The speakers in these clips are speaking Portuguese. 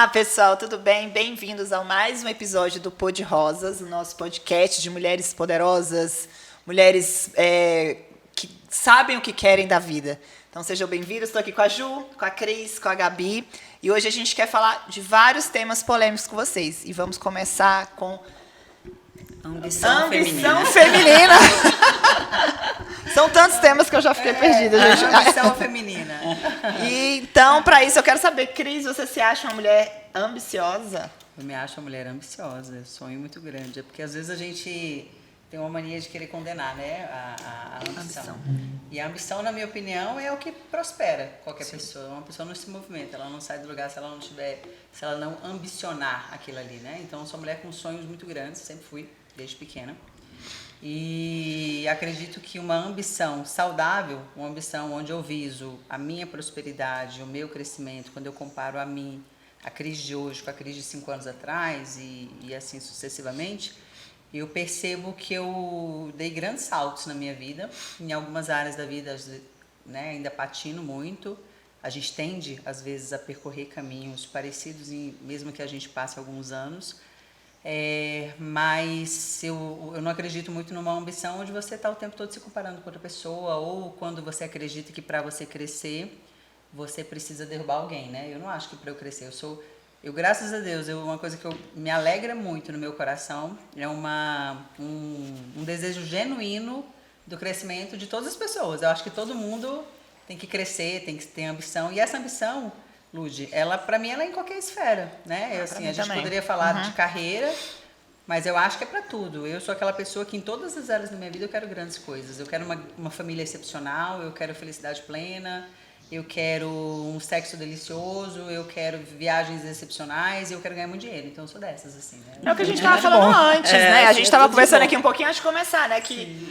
Olá, pessoal, tudo bem? Bem-vindos a mais um episódio do Pod Rosas, o nosso podcast de mulheres poderosas, mulheres que sabem o que querem da vida. Então, sejam bem-vindos. Estou aqui com a Ju, com a Cris, com a Gabi. E hoje a gente quer falar de vários temas polêmicos com vocês. E vamos começar com Ambição feminina. São tantos temas que eu já fiquei perdida, gente. Ambição feminina. E, então, para isso, eu quero saber, Cris, você se acha uma mulher ambiciosa? Eu me acho uma mulher ambiciosa, sonho muito grande. É porque às vezes a gente tem uma mania de querer condenar, né, a ambição. E a ambição, na minha opinião, é o que prospera qualquer pessoa. Uma pessoa não se movimenta, ela não sai do lugar se ela não ambicionar aquilo ali, né? Então, eu sou uma mulher com sonhos muito grandes, sempre fui, desde pequena. E acredito que uma ambição saudável, uma ambição onde eu viso a minha prosperidade, o meu crescimento, quando eu comparo a Cris de hoje com a Cris de 5 anos atrás e assim sucessivamente, eu percebo que eu dei grandes saltos na minha vida. Em algumas áreas da vida, né, ainda patino muito. A gente tende, às vezes, a percorrer caminhos parecidos, mesmo que a gente passe alguns anos. Mas eu não acredito muito numa ambição onde você está o tempo todo se comparando com outra pessoa, ou quando você acredita que para você crescer, você precisa derrubar alguém, né? Eu não acho que para eu crescer, eu, graças a Deus, uma coisa que me alegra muito no meu coração é um desejo genuíno do crescimento de todas as pessoas. Eu acho que todo mundo tem que crescer, tem que ter ambição. E essa ambição, Lud, para mim, ela é em qualquer esfera, né? Assim, a gente poderia falar de carreira, mas eu acho que é para tudo. Eu sou aquela pessoa que em todas as áreas da minha vida eu quero grandes coisas. Eu quero uma família excepcional, eu quero felicidade plena, eu quero um sexo delicioso, eu quero viagens excepcionais e eu quero ganhar muito dinheiro. Então eu sou dessas, assim, né? É o que a gente estava falando antes, né? A gente estava conversando aqui um pouquinho antes de começar, né? Que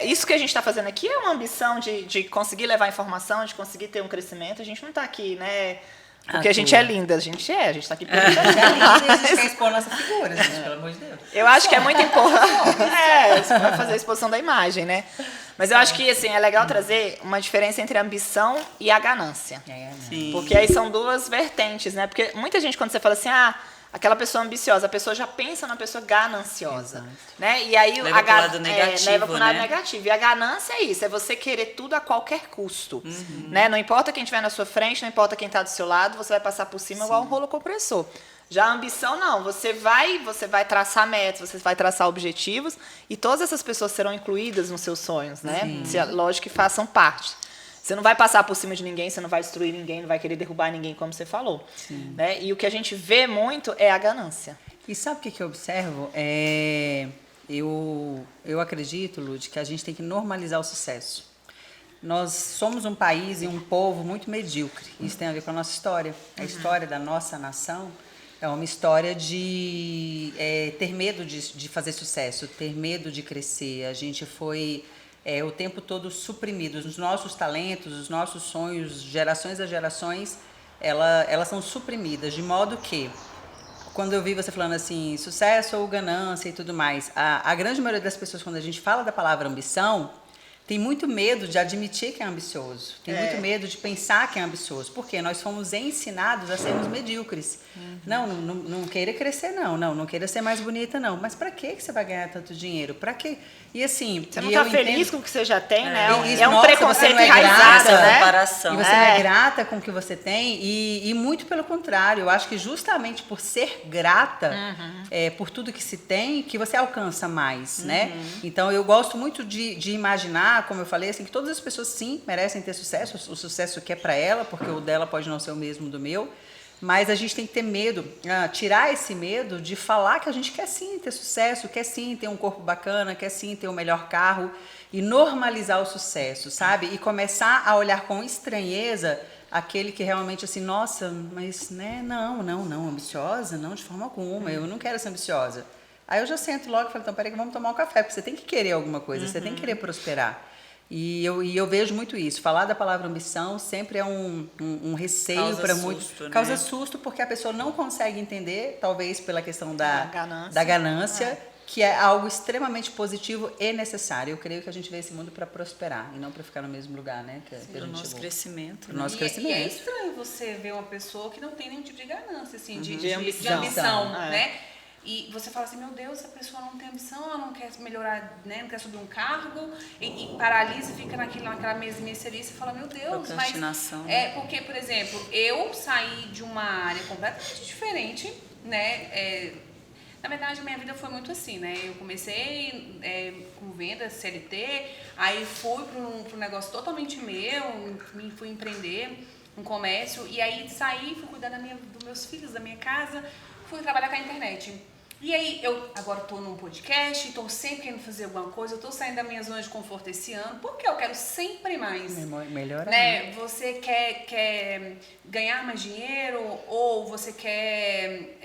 isso que a gente está fazendo aqui é uma ambição de conseguir levar informação, de conseguir ter um crescimento. A gente não está aqui, né? Porque a gente é linda, a gente está aqui por isso. A gente quer expor nossa figura, gente, pelo amor de Deus. Eu acho que é muito importante. Você vai fazer a exposição da imagem, né? Mas eu acho que assim, é legal trazer uma diferença entre a ambição e a ganância. Porque aí são duas vertentes, né? Porque muita gente, quando você fala assim, aquela pessoa ambiciosa, a pessoa já pensa numa pessoa gananciosa. Né? E aí leva pro lado negativo, leva pro lado negativo. E a ganância é isso, é você querer tudo a qualquer custo. Né? Não importa quem estiver na sua frente, não importa quem está do seu lado, você vai passar por cima igual um rolo compressor. Já a ambição, não. Você vai traçar metas, você vai traçar objetivos e todas essas pessoas serão incluídas nos seus sonhos, né? Lógico que façam parte. Você não vai passar por cima de ninguém, você não vai destruir ninguém, não vai querer derrubar ninguém, como você falou. Né? E o que a gente vê muito é a ganância. E sabe o que eu observo? Eu acredito, Lud, que a gente tem que normalizar o sucesso. Nós somos um país e um povo muito medíocre. Isso tem a ver com a nossa história. A história da nossa nação é uma história de ter medo de fazer sucesso, ter medo de crescer. A gente foi o tempo todo suprimido. Os nossos talentos, os nossos sonhos, gerações a gerações, elas são suprimidas. De modo que, quando eu vi você falando assim, sucesso ou ganância e tudo mais, a grande maioria das pessoas, quando a gente fala da palavra ambição, tem muito medo de admitir que é ambicioso. Tem muito medo de pensar que é ambicioso. Porque nós fomos ensinados a sermos medíocres. Não queira crescer, não queira ser mais bonita, não. Mas para que você vai ganhar tanto dinheiro? Para quê? E assim... Você não está feliz com o que você já tem, né? É um preconceito enraizado, né? Comparação. E você não é grata com o que você tem. E muito pelo contrário. Eu acho que justamente por ser grata por tudo que se tem, que você alcança mais, né? Então, eu gosto muito de imaginar, como eu falei, assim, que todas as pessoas, sim, merecem ter sucesso. O sucesso que é para ela, porque o dela pode não ser o mesmo do meu. Mas a gente tem que ter medo, tirar esse medo de falar que a gente quer sim ter sucesso, quer sim ter um corpo bacana, quer sim ter o melhor carro e normalizar o sucesso, sabe? E começar a olhar com estranheza aquele que realmente assim, nossa, mas né, não, ambiciosa, não, de forma alguma, eu não quero ser ambiciosa. Aí eu já sento logo e falo, então peraí que vamos tomar um café, porque você tem que querer alguma coisa, você tem que querer prosperar. E eu vejo muito isso. Falar da palavra ambição sempre é um receio para muitos. Causa susto porque a pessoa não consegue entender, talvez pela questão da ganância, que é algo extremamente positivo e necessário. Eu creio que a gente veio esse mundo para prosperar e não para ficar no mesmo lugar, né? Para o nosso crescimento. Pro nosso E crescimento. é estranho você ver uma pessoa que não tem nenhum tipo de ganância, assim, de ambição. ambição, É. né? E você fala assim, meu Deus, essa pessoa não tem ambição, ela não quer melhorar, né? Não quer subir um cargo, e paralisa e fica naquela mesmice ali, você fala, meu Deus, Procrastinação. mas... porque, por exemplo, eu saí de uma área completamente diferente, né? Na verdade, a minha vida foi muito assim, né? Eu comecei com venda CLT, aí fui para um negócio totalmente meu, fui empreender um comércio, e aí saí, fui cuidar dos meus filhos, da minha casa, fui trabalhar com a internet. E aí, eu agora estou num podcast, estou sempre querendo fazer alguma coisa, eu estou saindo da minha zona de conforto esse ano, porque eu quero sempre mais. Melhorar. Né? Você quer ganhar mais dinheiro, ou você quer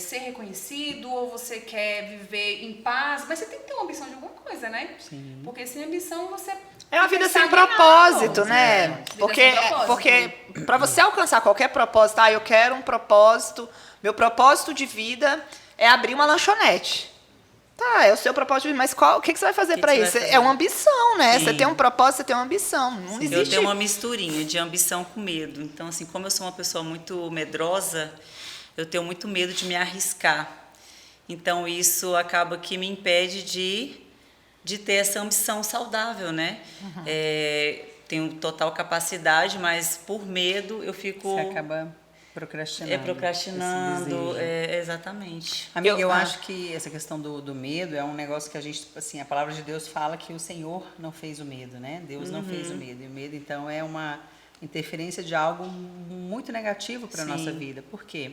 ser reconhecido, ou você quer viver em paz, mas você tem que ter uma ambição de alguma coisa, né? Sim. Porque sem ambição você... É uma vida sem stagnado. propósito, né? Vida Porque sem propósito. para você alcançar qualquer propósito, eu quero um propósito, meu propósito de vida é abrir uma lanchonete. Tá, é o seu propósito de vida, mas o que você vai fazer para isso? É uma ambição, né? Sim. Você tem um propósito, você tem uma ambição. Não existe... Eu tenho uma misturinha de ambição com medo. Então, assim, como eu sou uma pessoa muito medrosa, eu tenho muito medo de me arriscar. Então, isso acaba que me impede de ter essa ambição saudável, né? Uhum. Tenho total capacidade, mas por medo eu fico... Você acaba procrastinando. Procrastinando, exatamente. Amiga, eu acho que essa questão do medo é um negócio que a gente, assim, a palavra de Deus fala que o Senhor não fez o medo, né? Deus não fez o medo. E o medo, então, é uma interferência de algo muito negativo para a nossa vida. Por quê?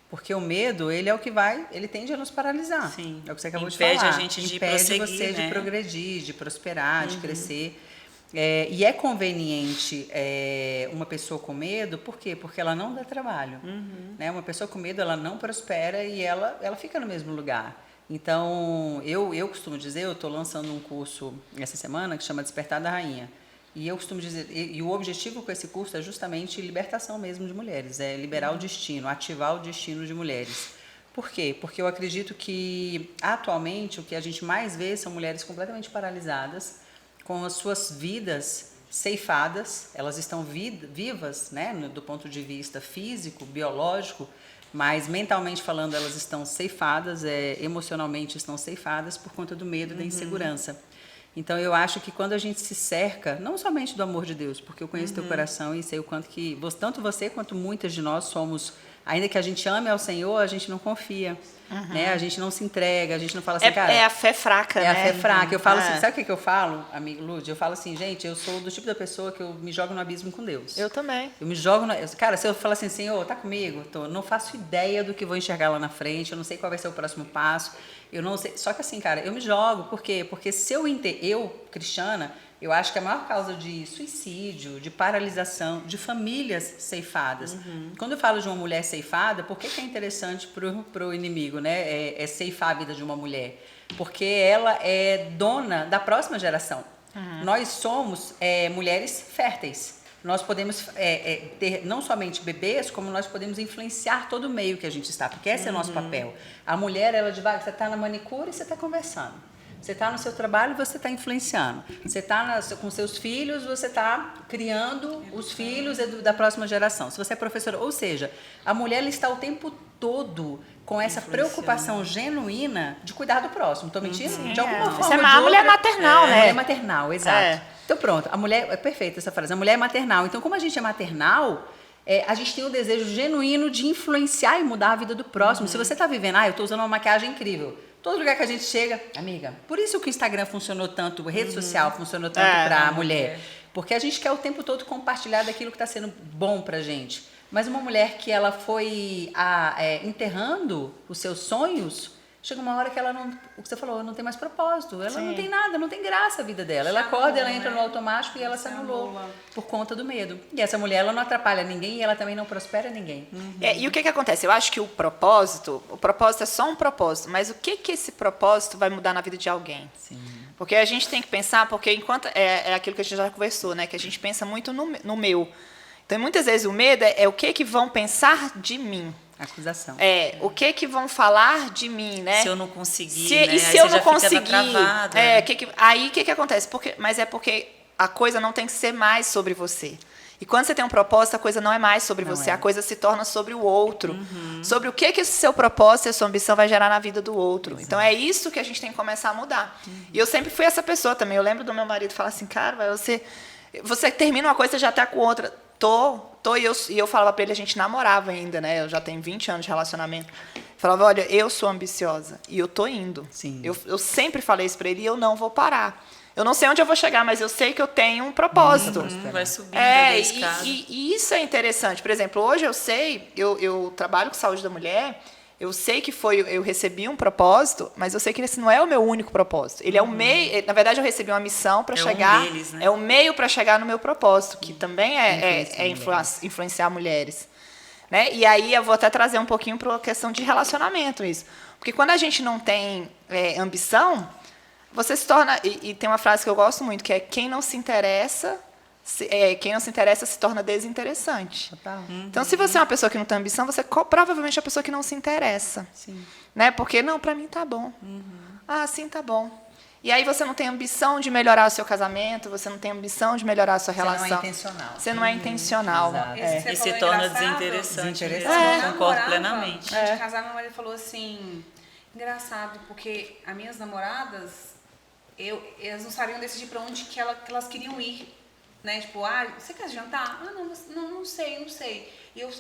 Porque o medo, ele é o que ele tende a nos paralisar. Sim. É o que você acabou de Impede falar. a gente de Impede prosseguir, você né? de progredir, de prosperar, de crescer. E é conveniente uma pessoa com medo, por quê? Porque ela não dá trabalho. Né? Uma pessoa com medo, ela não prospera e ela fica no mesmo lugar. Então, eu costumo dizer, eu estou lançando um curso essa semana que chama Despertar da Rainha. E eu costumo dizer, e o objetivo com esse curso é justamente libertação mesmo de mulheres, é liberar o destino, ativar o destino de mulheres. Por quê? Porque eu acredito que, atualmente, o que a gente mais vê são mulheres completamente paralisadas, com as suas vidas ceifadas, elas estão vivas, né, do ponto de vista físico, biológico, mas mentalmente falando elas estão ceifadas, emocionalmente estão ceifadas por conta do medo e da insegurança. Então eu acho que quando a gente se cerca, não somente do amor de Deus, porque eu conheço teu coração e sei o quanto que, tanto você quanto muitas de nós somos, ainda que a gente ame ao Senhor, a gente não confia. Né? A gente não se entrega, a gente não fala assim, cara... É a fé fraca, né? É a fé fraca. Eu falo assim, sabe o que eu falo, amigo Lúdia? Eu falo assim, gente, eu sou do tipo da pessoa que eu me jogo no abismo com Deus. Eu também. Eu me jogo no... Cara, se eu falar assim, Senhor, tá comigo? Não faço ideia do que vou enxergar lá na frente, eu não sei qual vai ser o próximo passo, eu não sei... Só que assim, cara, eu me jogo, por quê? Porque se eu, cristiana, eu acho que a maior causa de suicídio, de paralisação, de famílias ceifadas. Quando eu falo de uma mulher ceifada, por que é interessante pro inimigo, né? É ceifar a vida de uma mulher. Porque ela é dona da próxima geração. Nós somos mulheres férteis. Nós podemos ter não somente bebês, como nós podemos influenciar todo o meio que a gente está, porque esse é o nosso papel. A mulher, ela devagar, você está na manicure e você está conversando. Você está no seu trabalho, você está influenciando. Você está com seus filhos, você está criando os filhos da próxima geração. Se você é professora, ou seja, a mulher ela está o tempo todo com essa preocupação genuína de cuidar do próximo. Estou mentindo? De alguma forma. Isso é a mulher maternal, né? A mulher maternal, exato. Então pronto, a mulher, é perfeita essa frase, a mulher é maternal. Então como a gente é maternal, a gente tem o desejo genuíno de influenciar e mudar a vida do próximo. Se você está vivendo, eu estou usando uma maquiagem incrível. Todo lugar que a gente chega, amiga, por isso que o Instagram funcionou tanto, a rede social funcionou tanto para a mulher. Porque a gente quer o tempo todo compartilhar daquilo que está sendo bom pra gente. Mas uma mulher que ela foi enterrando os seus sonhos, chega uma hora que ela não, o que você falou, não tem mais propósito. Ela não tem nada, não tem graça a vida dela. Ela acorda, ela entra no automático e ela se anulou por conta do medo. E essa mulher, ela não atrapalha ninguém e ela também não prospera ninguém. E o que acontece? Eu acho que o propósito é só um propósito, mas o que esse propósito vai mudar na vida de alguém? Sim. Porque a gente tem que pensar, porque enquanto é aquilo que a gente já conversou, né? Que a gente pensa muito no meu. Então, muitas vezes o medo é o que vão pensar de mim. Acusação. O que vão falar de mim, né? Se eu não conseguir, Se, né? e Aí se você eu não já fica conseguir? travado, né? Aí o que acontece? Mas é porque a coisa não tem que ser mais sobre você. E quando você tem um propósito, a coisa não é mais sobre você, a coisa se torna sobre o outro. Sobre o que esse seu propósito e a sua ambição vai gerar na vida do outro. Exato. Então é isso que a gente tem que começar a mudar. E eu sempre fui essa pessoa também. Eu lembro do meu marido falar assim, cara, você termina uma coisa, você já tá com outra. E eu falava para ele, a gente namorava ainda, né? Eu já tenho 20 anos de relacionamento. Falava, olha, eu sou ambiciosa e eu tô indo. Sim. Eu sempre falei isso para ele e eu não vou parar. Eu não sei onde eu vou chegar, mas eu sei que eu tenho um propósito. Vai subindo a escada. E isso é interessante. Por exemplo, hoje eu sei, eu trabalho com saúde da mulher, eu sei que eu recebi um propósito, mas eu sei que esse não é o meu único propósito. Ele é o meio. Na verdade, eu recebi uma missão para chegar. Um deles, né? É o meio para chegar no meu propósito, que também é influenciar mulheres. Né? E aí eu vou até trazer um pouquinho para a questão de relacionamento isso. Porque quando a gente não tem ambição, você se torna... E tem uma frase que eu gosto muito, que é quem não se interessa se torna desinteressante. Total. Então, se você é uma pessoa que não tem ambição, você provavelmente é uma pessoa que não se interessa. Sim. Né? Porque, não, para mim tá bom. Ah, sim, tá bom. E aí você não tem ambição de melhorar o seu casamento, você não tem ambição de melhorar a sua relação. Você não é intencional. Você não é intencional. Exato. E se torna desinteressante. Desinteressante. Concordo plenamente. Antes de casar, meu marido falou assim, engraçado, porque as minhas namoradas, elas não sabiam decidir para onde que elas queriam ir. Né? Tipo, você quer jantar? Não sei. E eu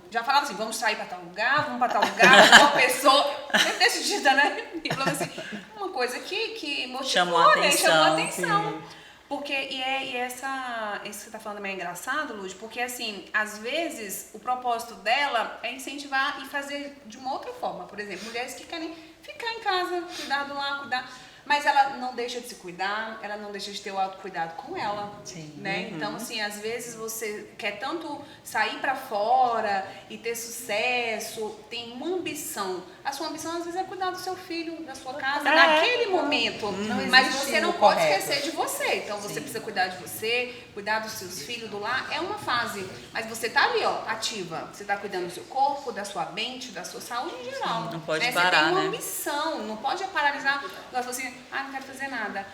já falava assim, vamos sair para tal lugar, vamos para tal lugar, uma pessoa, sempre decidida, né? E falava assim, uma coisa que motivou, chamou a atenção. Sim. Porque, isso que você tá falando também é engraçado, Luz, porque assim, às vezes o propósito dela é incentivar e fazer de uma outra forma. Por exemplo, mulheres que querem ficar em casa, cuidar do lar, mas ela não deixa de se cuidar, ela não deixa de ter o autocuidado com ela. Sim. Né? Então, assim, às vezes você quer tanto sair pra fora e ter sucesso, tem uma ambição. A sua ambição, às vezes, é cuidar do seu filho, da sua casa, naquele momento. Mas você não pode esquecer de você. Então, você precisa cuidar de você, cuidar dos seus filhos, do lar. É uma fase. Mas você tá ali, ativa. Você tá cuidando do seu corpo, da sua mente, da sua saúde em geral. Não pode né? parar, Você tem uma né? ambição. Não pode paralisar. Você assim, não quero fazer nada.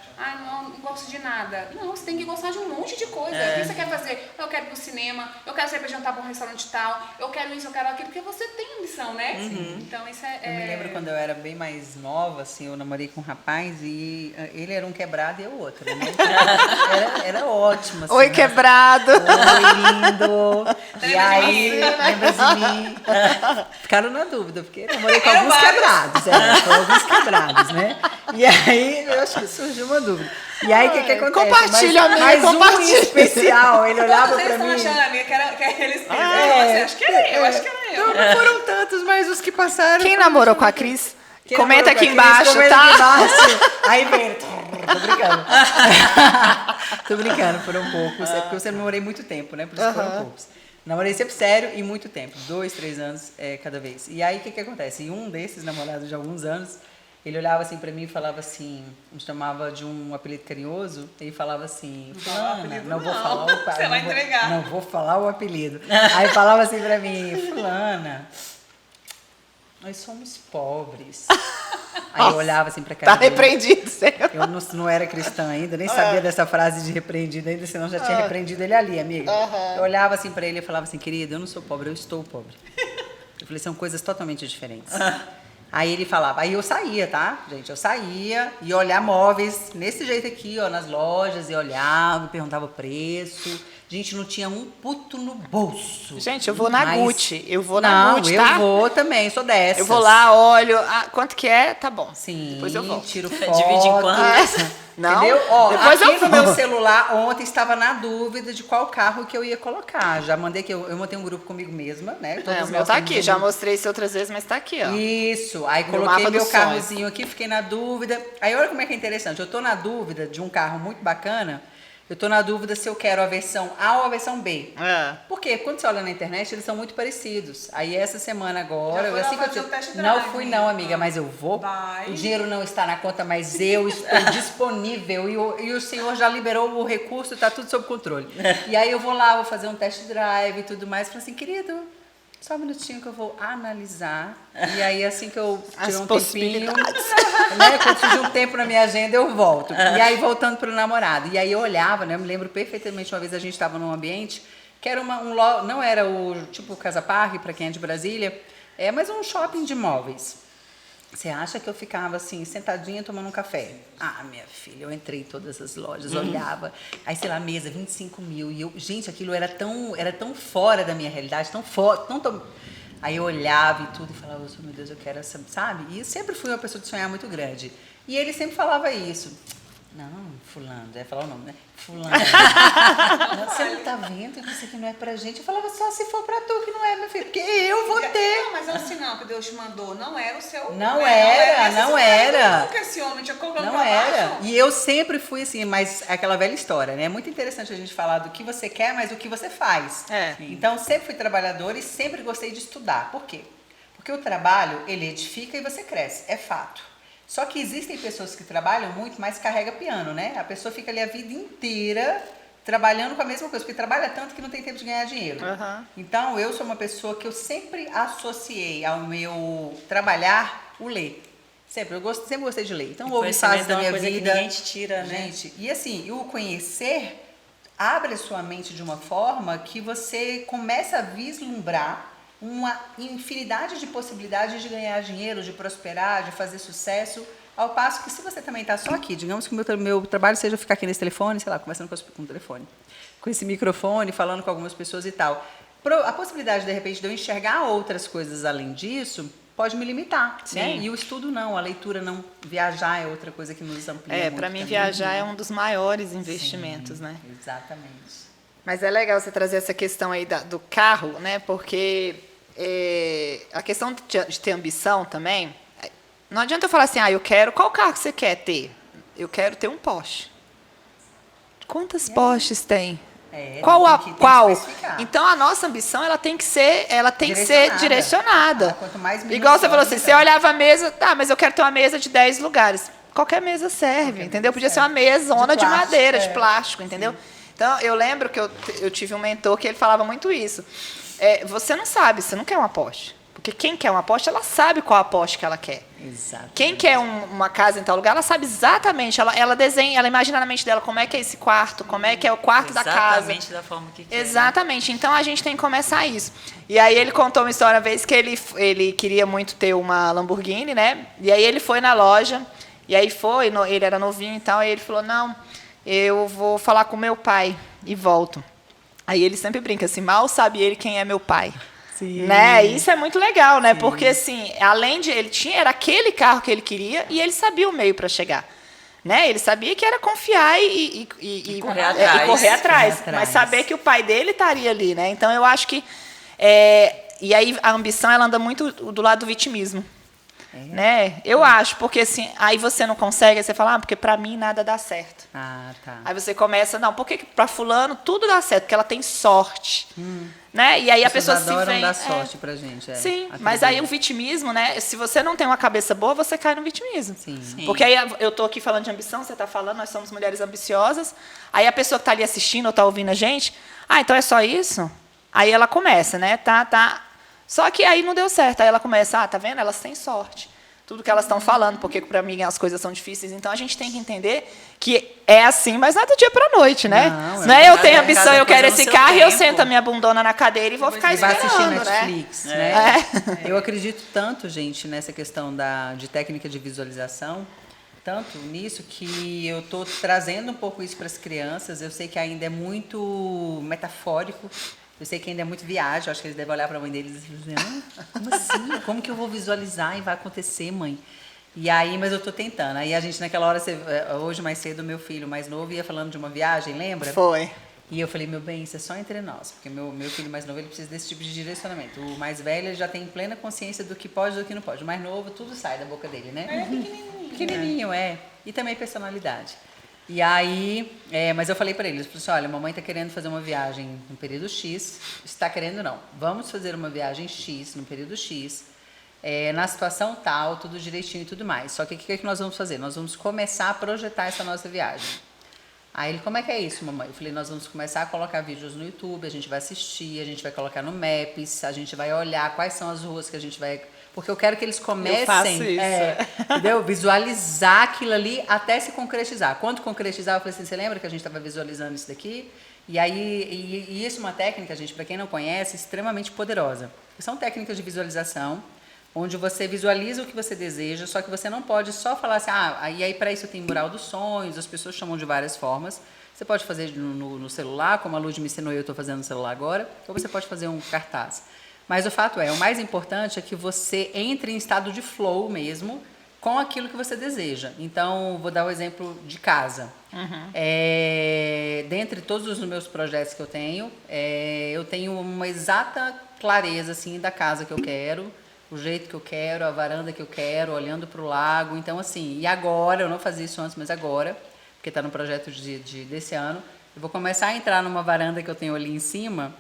Não gosto de nada. Não, você tem que gostar de um monte de coisa. O que você quer fazer? Eu quero ir pro cinema, eu quero sair pra jantar pra um restaurante tal, eu quero isso, eu quero aquilo, porque você tem ambição, né? Então isso Eu me lembro quando eu era bem mais nova, assim, eu namorei com um rapaz e ele era um quebrado e eu outro, né? Era ótimo, assim. Oi, quebrado! Oi, lindo! E aí, lembra de mim? Ficaram na dúvida, porque eu namorei com alguns quebrados, né? E aí, eu acho que surgiu uma dúvida. E aí, o que acontece? Compartilha, amiga, mas compartilha. Um especial, ele olhava pra mim... Vocês estão achando, amiga, que eles fizeram? Acho que era eu. Não foram tantos, mas os que passaram... Quem namorou com a Cris? Quem Comenta aqui namorou com a Cris, embaixo, comenta tá? aqui embaixo. Aí vem... Tô brincando. Tô brincando, foram poucos. É porque eu sempre namorei muito tempo, né? Por isso foram poucos. Namorei sempre sério e muito tempo. 2, 3 anos cada vez. E aí, o que acontece? E um desses namorados de alguns anos... Ele olhava assim pra mim e falava assim, me chamava de um apelido carinhoso, e falava assim, fulana, não vou falar o apelido. Você vai entregar. Não vou falar o apelido. Aí falava assim pra mim, fulana, nós somos pobres. Aí eu olhava assim pra cara Tá repreendido, Senhor. Eu não era cristã ainda, nem sabia dessa frase de repreendido ainda, senão já tinha repreendido ele ali, amiga. Eu olhava assim pra ele e falava assim, querido, eu não sou pobre, eu estou pobre. Eu falei, são coisas totalmente diferentes. Aí ele falava, aí eu saía, tá, gente? Eu saía e olhar móveis nesse jeito aqui, nas lojas, e olhava, perguntava o preço. Gente, não tinha um puto no bolso. Gente, eu vou na Gucci. Eu vou na não, Gucci, tá? Eu vou também, sou dessas. Eu vou lá, olho. Quanto que é? Tá bom. Sim, depois eu volto. tiro foto. Divide em quanto? Não, entendeu? depois aqui eu no vou. meu celular, ontem estava na dúvida de qual carro que eu ia colocar. Já mandei que eu montei um grupo comigo mesma, né? O meu tá aqui, já mostrei isso outras vezes, mas tá aqui, ó. Isso, aí Meu coloquei mapa meu dos carrozinho aqui, fiquei na dúvida. Aí olha como é que é interessante, eu tô na dúvida de um carro muito bacana, eu tô na dúvida se eu quero a versão A ou a versão B. Por quê? Quando você olha na internet, eles são muito parecidos. Aí essa semana agora, não fui não, amiga, mas eu vou. Vai. O dinheiro não está na conta, mas eu estou disponível e o senhor já liberou o recurso, tá tudo sob controle. E aí eu vou lá, vou fazer um test drive e tudo mais, falei assim, querido, Só um minutinho que eu vou analisar. E aí, assim que eu tiro um tempinho, possibilidades. né, quando surgir um tempo na minha agenda, eu volto. E aí, voltando para o namorado. E aí, eu olhava, né, eu me lembro perfeitamente, uma vez a gente estava num ambiente que era não era o tipo Casa Parque, para quem é de Brasília, mas um shopping de móveis. Você acha que eu ficava assim, sentadinha, tomando um café? Ah, minha filha, eu entrei em todas as lojas, olhava. Aí, sei lá, mesa, 25 mil. E eu, gente, aquilo era tão fora da minha realidade, tão fora, Aí eu olhava e tudo e falava, oh, meu Deus, eu quero essa, sabe? E eu sempre fui uma pessoa de sonhar muito grande. E ele sempre falava isso. Não, fulano, ia falar o nome, né? Fulano. Não, você não tá vendo que isso aqui não é pra gente? Eu falava, só se for pra tu que não é, meu filho, porque eu vou ter. Não, mas é um sinal que Deus te mandou, não era o seu... Não era. Nunca esse homem tinha colocado Não pra era. baixo. E eu sempre fui assim, mas é aquela velha história, né? É muito interessante a gente falar do que você quer, mas do que você faz. Então, sempre fui trabalhadora e sempre gostei de estudar. Por quê? Porque o trabalho, ele edifica e você cresce, é fato. Só que existem pessoas que trabalham muito, mas carrega piano, né? A pessoa fica ali a vida inteira trabalhando com a mesma coisa, porque trabalha tanto que não tem tempo de ganhar dinheiro. Então, eu sou uma pessoa que eu sempre associei ao meu trabalhar o ler. Sempre gostei de ler. Então, houve fases da minha vida... Que ninguém te tira, né? Gente, e assim, o conhecer abre a sua mente de uma forma que você começa a vislumbrar uma infinidade de possibilidades de ganhar dinheiro, de prosperar, de fazer sucesso, ao passo que se você também está só aqui, digamos que o meu trabalho seja ficar aqui nesse telefone, sei lá, conversando com o telefone, com esse microfone, falando com algumas pessoas e tal. A possibilidade, de repente, de eu enxergar outras coisas além disso, pode me limitar, né? E o estudo não, a leitura não, viajar é outra coisa que nos amplia muito. Para mim, também, viajar né? é um dos maiores investimentos, né? Exatamente. Mas é legal você trazer essa questão aí do carro, né? Porque a questão de ter ambição também, não adianta eu falar assim, eu quero, qual carro que você quer ter? Eu quero ter um Porsche. Quantas Porsches tem? Qual? Então a nossa ambição ela tem que ser direcionada. Quanto mais igual você falou assim, você olhava a mesa, mas eu quero ter uma mesa de 10 lugares. Qualquer mesa serve, entendeu? Podia ser uma mesona de madeira, de plástico, entendeu? Sim. Então eu lembro que eu tive um mentor que ele falava muito isso. Você não sabe, você não quer uma Porsche. Porque quem quer uma Porsche, ela sabe qual a Porsche que ela quer. Exato. Quem quer uma casa em tal lugar, ela sabe exatamente, ela desenha, ela imagina na mente dela como é que é esse quarto, como é que é o quarto da casa. Exatamente da forma que quer. Exatamente. Né? Então a gente tem que começar isso. E aí ele contou uma história uma vez que ele queria muito ter uma Lamborghini, né? E aí ele foi na loja, e aí ele era novinho e tal, e ele falou, não, eu vou falar com meu pai e volto. Aí ele sempre brinca assim, mal sabe ele quem é meu pai. Sim. Né? Isso é muito legal, né? Sim. Porque assim, além de era aquele carro que ele queria e ele sabia o meio para chegar, né? Ele sabia que era confiar e correr atrás, mas saber que o pai dele estaria ali, né? Então eu acho que e aí a ambição ela anda muito do lado do vitimismo, né? Eu acho, porque assim, aí você não consegue, aí você fala, porque para mim nada dá certo. Tá. Aí você começa, não, porque para fulano tudo dá certo, porque ela tem sorte. Né? E aí a pessoa se vem... dar sorte pra gente. Sim, mas aí o vitimismo, né? Se você não tem uma cabeça boa, você cai no vitimismo. Sim. Porque aí eu tô aqui falando de ambição, você tá falando, nós somos mulheres ambiciosas. Aí a pessoa que tá ali assistindo ou tá ouvindo a gente, então é só isso? Aí ela começa, né? Tá. Só que aí não deu certo. Aí ela começa, tá vendo? Elas têm sorte. Tudo que elas estão falando, porque para mim as coisas são difíceis. Então a gente tem que entender que é assim, mas não é do dia para a noite, né? Não é eu tenho ambição, eu quero esse carro e eu sento a minha bundona na cadeira e vou ficar esperando, vai assistir Netflix, né? Eu acredito tanto, gente, nessa questão de técnica de visualização, tanto nisso que eu estou trazendo um pouco isso para as crianças. Eu sei que ainda é muito metafórico. Eu sei que ainda é muito viagem, eu acho que eles devem olhar para a mãe deles e dizer, como assim? Como que eu vou visualizar e vai acontecer, mãe? E aí, mas eu tô tentando. Aí a gente, naquela hora, hoje mais cedo, meu filho mais novo ia falando de uma viagem, lembra? Foi. E eu falei, meu bem, isso é só entre nós, porque meu filho mais novo, ele precisa desse tipo de direcionamento. O mais velho, ele já tem plena consciência do que pode e do que não pode. O mais novo, tudo sai da boca dele, né? Pequenininho, E também personalidade. E aí, mas eu falei para eles, eu falei assim, olha, a mamãe está querendo fazer uma viagem no período X, está querendo não, vamos fazer uma viagem X no período X, na situação tal, tudo direitinho e tudo mais. Só que o que nós vamos fazer? Nós vamos começar a projetar essa nossa viagem. Aí ele, como é que é isso, mamãe? Eu falei, nós vamos começar a colocar vídeos no YouTube, a gente vai assistir, a gente vai colocar no Maps, a gente vai olhar quais são as ruas que a gente vai... Porque eu quero que eles comecem, Eu faço isso. Entendeu? Visualizar aquilo ali até se concretizar. Quando concretizar, eu falei assim, você lembra que a gente estava visualizando isso daqui? E aí, isso é uma técnica, gente, para quem não conhece, extremamente poderosa. São técnicas de visualização, onde você visualiza o que você deseja, só que você não pode só falar assim, e aí para isso tem mural dos sonhos, as pessoas chamam de várias formas. Você pode fazer no celular, como a Lud me ensinou e eu estou fazendo no celular agora, ou você pode fazer um cartaz. Mas o fato o mais importante é que você entre em estado de flow mesmo, com aquilo que você deseja. Então, vou dar o exemplo de casa. Dentre todos os meus projetos que eu tenho uma exata clareza assim, da casa que eu quero, o jeito que eu quero, a varanda que eu quero, olhando para o lago. Então, assim, e agora, eu não fazia isso antes, mas agora, porque está no projeto desse ano, eu vou começar a entrar numa varanda que eu tenho ali em cima,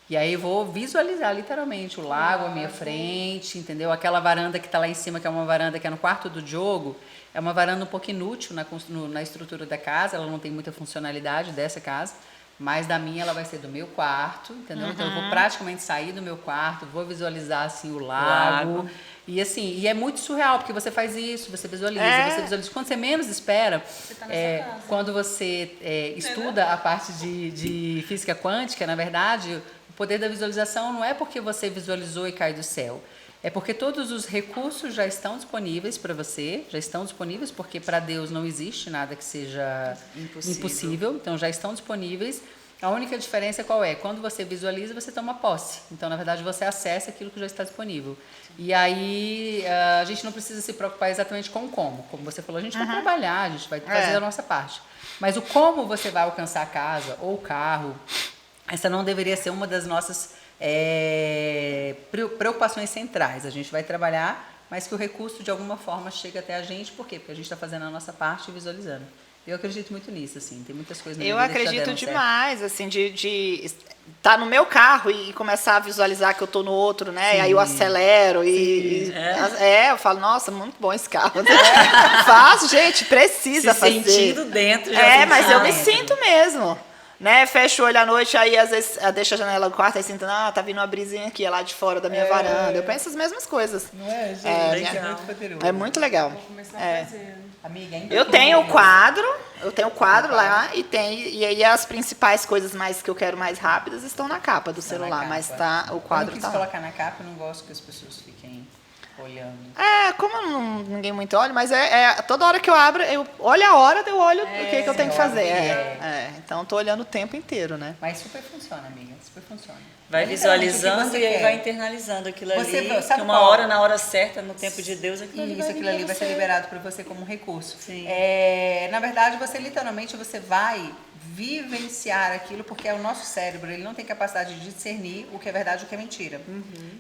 e aí eu vou visualizar literalmente o lago à minha frente, entendeu? Aquela varanda que está lá em cima, que é uma varanda que é no quarto do Diogo, é uma varanda um pouco inútil na estrutura da casa, ela não tem muita funcionalidade dessa casa, mas da minha ela vai ser do meu quarto, entendeu? Então eu vou praticamente sair do meu quarto, vou visualizar assim o lago. E assim, e é muito surreal, porque você faz isso, você visualiza. Quando você menos espera, tá nessa casa. quando você estuda a parte de física quântica, na verdade, o poder da visualização não é porque você visualizou e cai do céu. É porque todos os recursos já estão disponíveis para você, já estão disponíveis, porque para Deus não existe nada que seja impossível, então já estão disponíveis. A única diferença qual é? Quando você visualiza, você toma posse. Então, na verdade, você acessa aquilo que já está disponível. E aí, a gente não precisa se preocupar exatamente com o como. Como você falou, a gente vai trabalhar, a gente vai fazer a nossa parte. Mas o como você vai alcançar a casa ou o carro, essa não deveria ser uma das nossas preocupações centrais. A gente vai trabalhar, mas que o recurso de alguma forma chega até a gente. Por quê? Porque a gente está fazendo a nossa parte e visualizando. Eu acredito muito nisso, assim. Tem muitas coisas na minha vida que já acredito deram certo. demais, assim, de estar no meu carro e começar a visualizar que eu tô no outro, né? E aí eu acelero eu falo, nossa, muito bom esse carro. Faço, gente, precisa fazer. Sentindo dentro. Já mas eu me dentro. sinto mesmo. Né? Fecho o olho à noite, aí às vezes deixa a janela do quarto e sinto, tá vindo uma brisinha aqui, lá de fora da minha varanda. Eu penso as mesmas coisas. Não é, gente? legal. Muito poderoso. É muito legal. Vou começar a fazer. Amiga, Eu tenho o quadro lá e aí as principais coisas mais que eu quero mais rápidas estão na capa do celular, mas o quadro eu não tá quis lá. colocar na capa, eu não gosto que as pessoas fiquem olhando. Como ninguém muito olha, mas toda hora que eu abro, eu olho a hora, eu olho o que eu tenho que fazer. Então, tô olhando o tempo inteiro, né? Mas super funciona, amiga, super funciona. Vai É literalmente o que visualizando você e aí quer. vai internalizando aquilo Você ali. sabe Que uma qual? hora, na hora certa, no tempo de Deus, aquilo ali Isso, aquilo ali vai ser liberado para você como um recurso. Sim. Na verdade, você vai vivenciar aquilo, porque o nosso cérebro ele não tem capacidade de discernir o que é verdade e o que é mentira.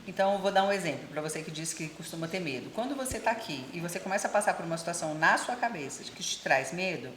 Então, eu vou dar um exemplo para você que disse que costuma ter medo. Quando você está aqui e você começa a passar por uma situação na sua cabeça que te traz medo,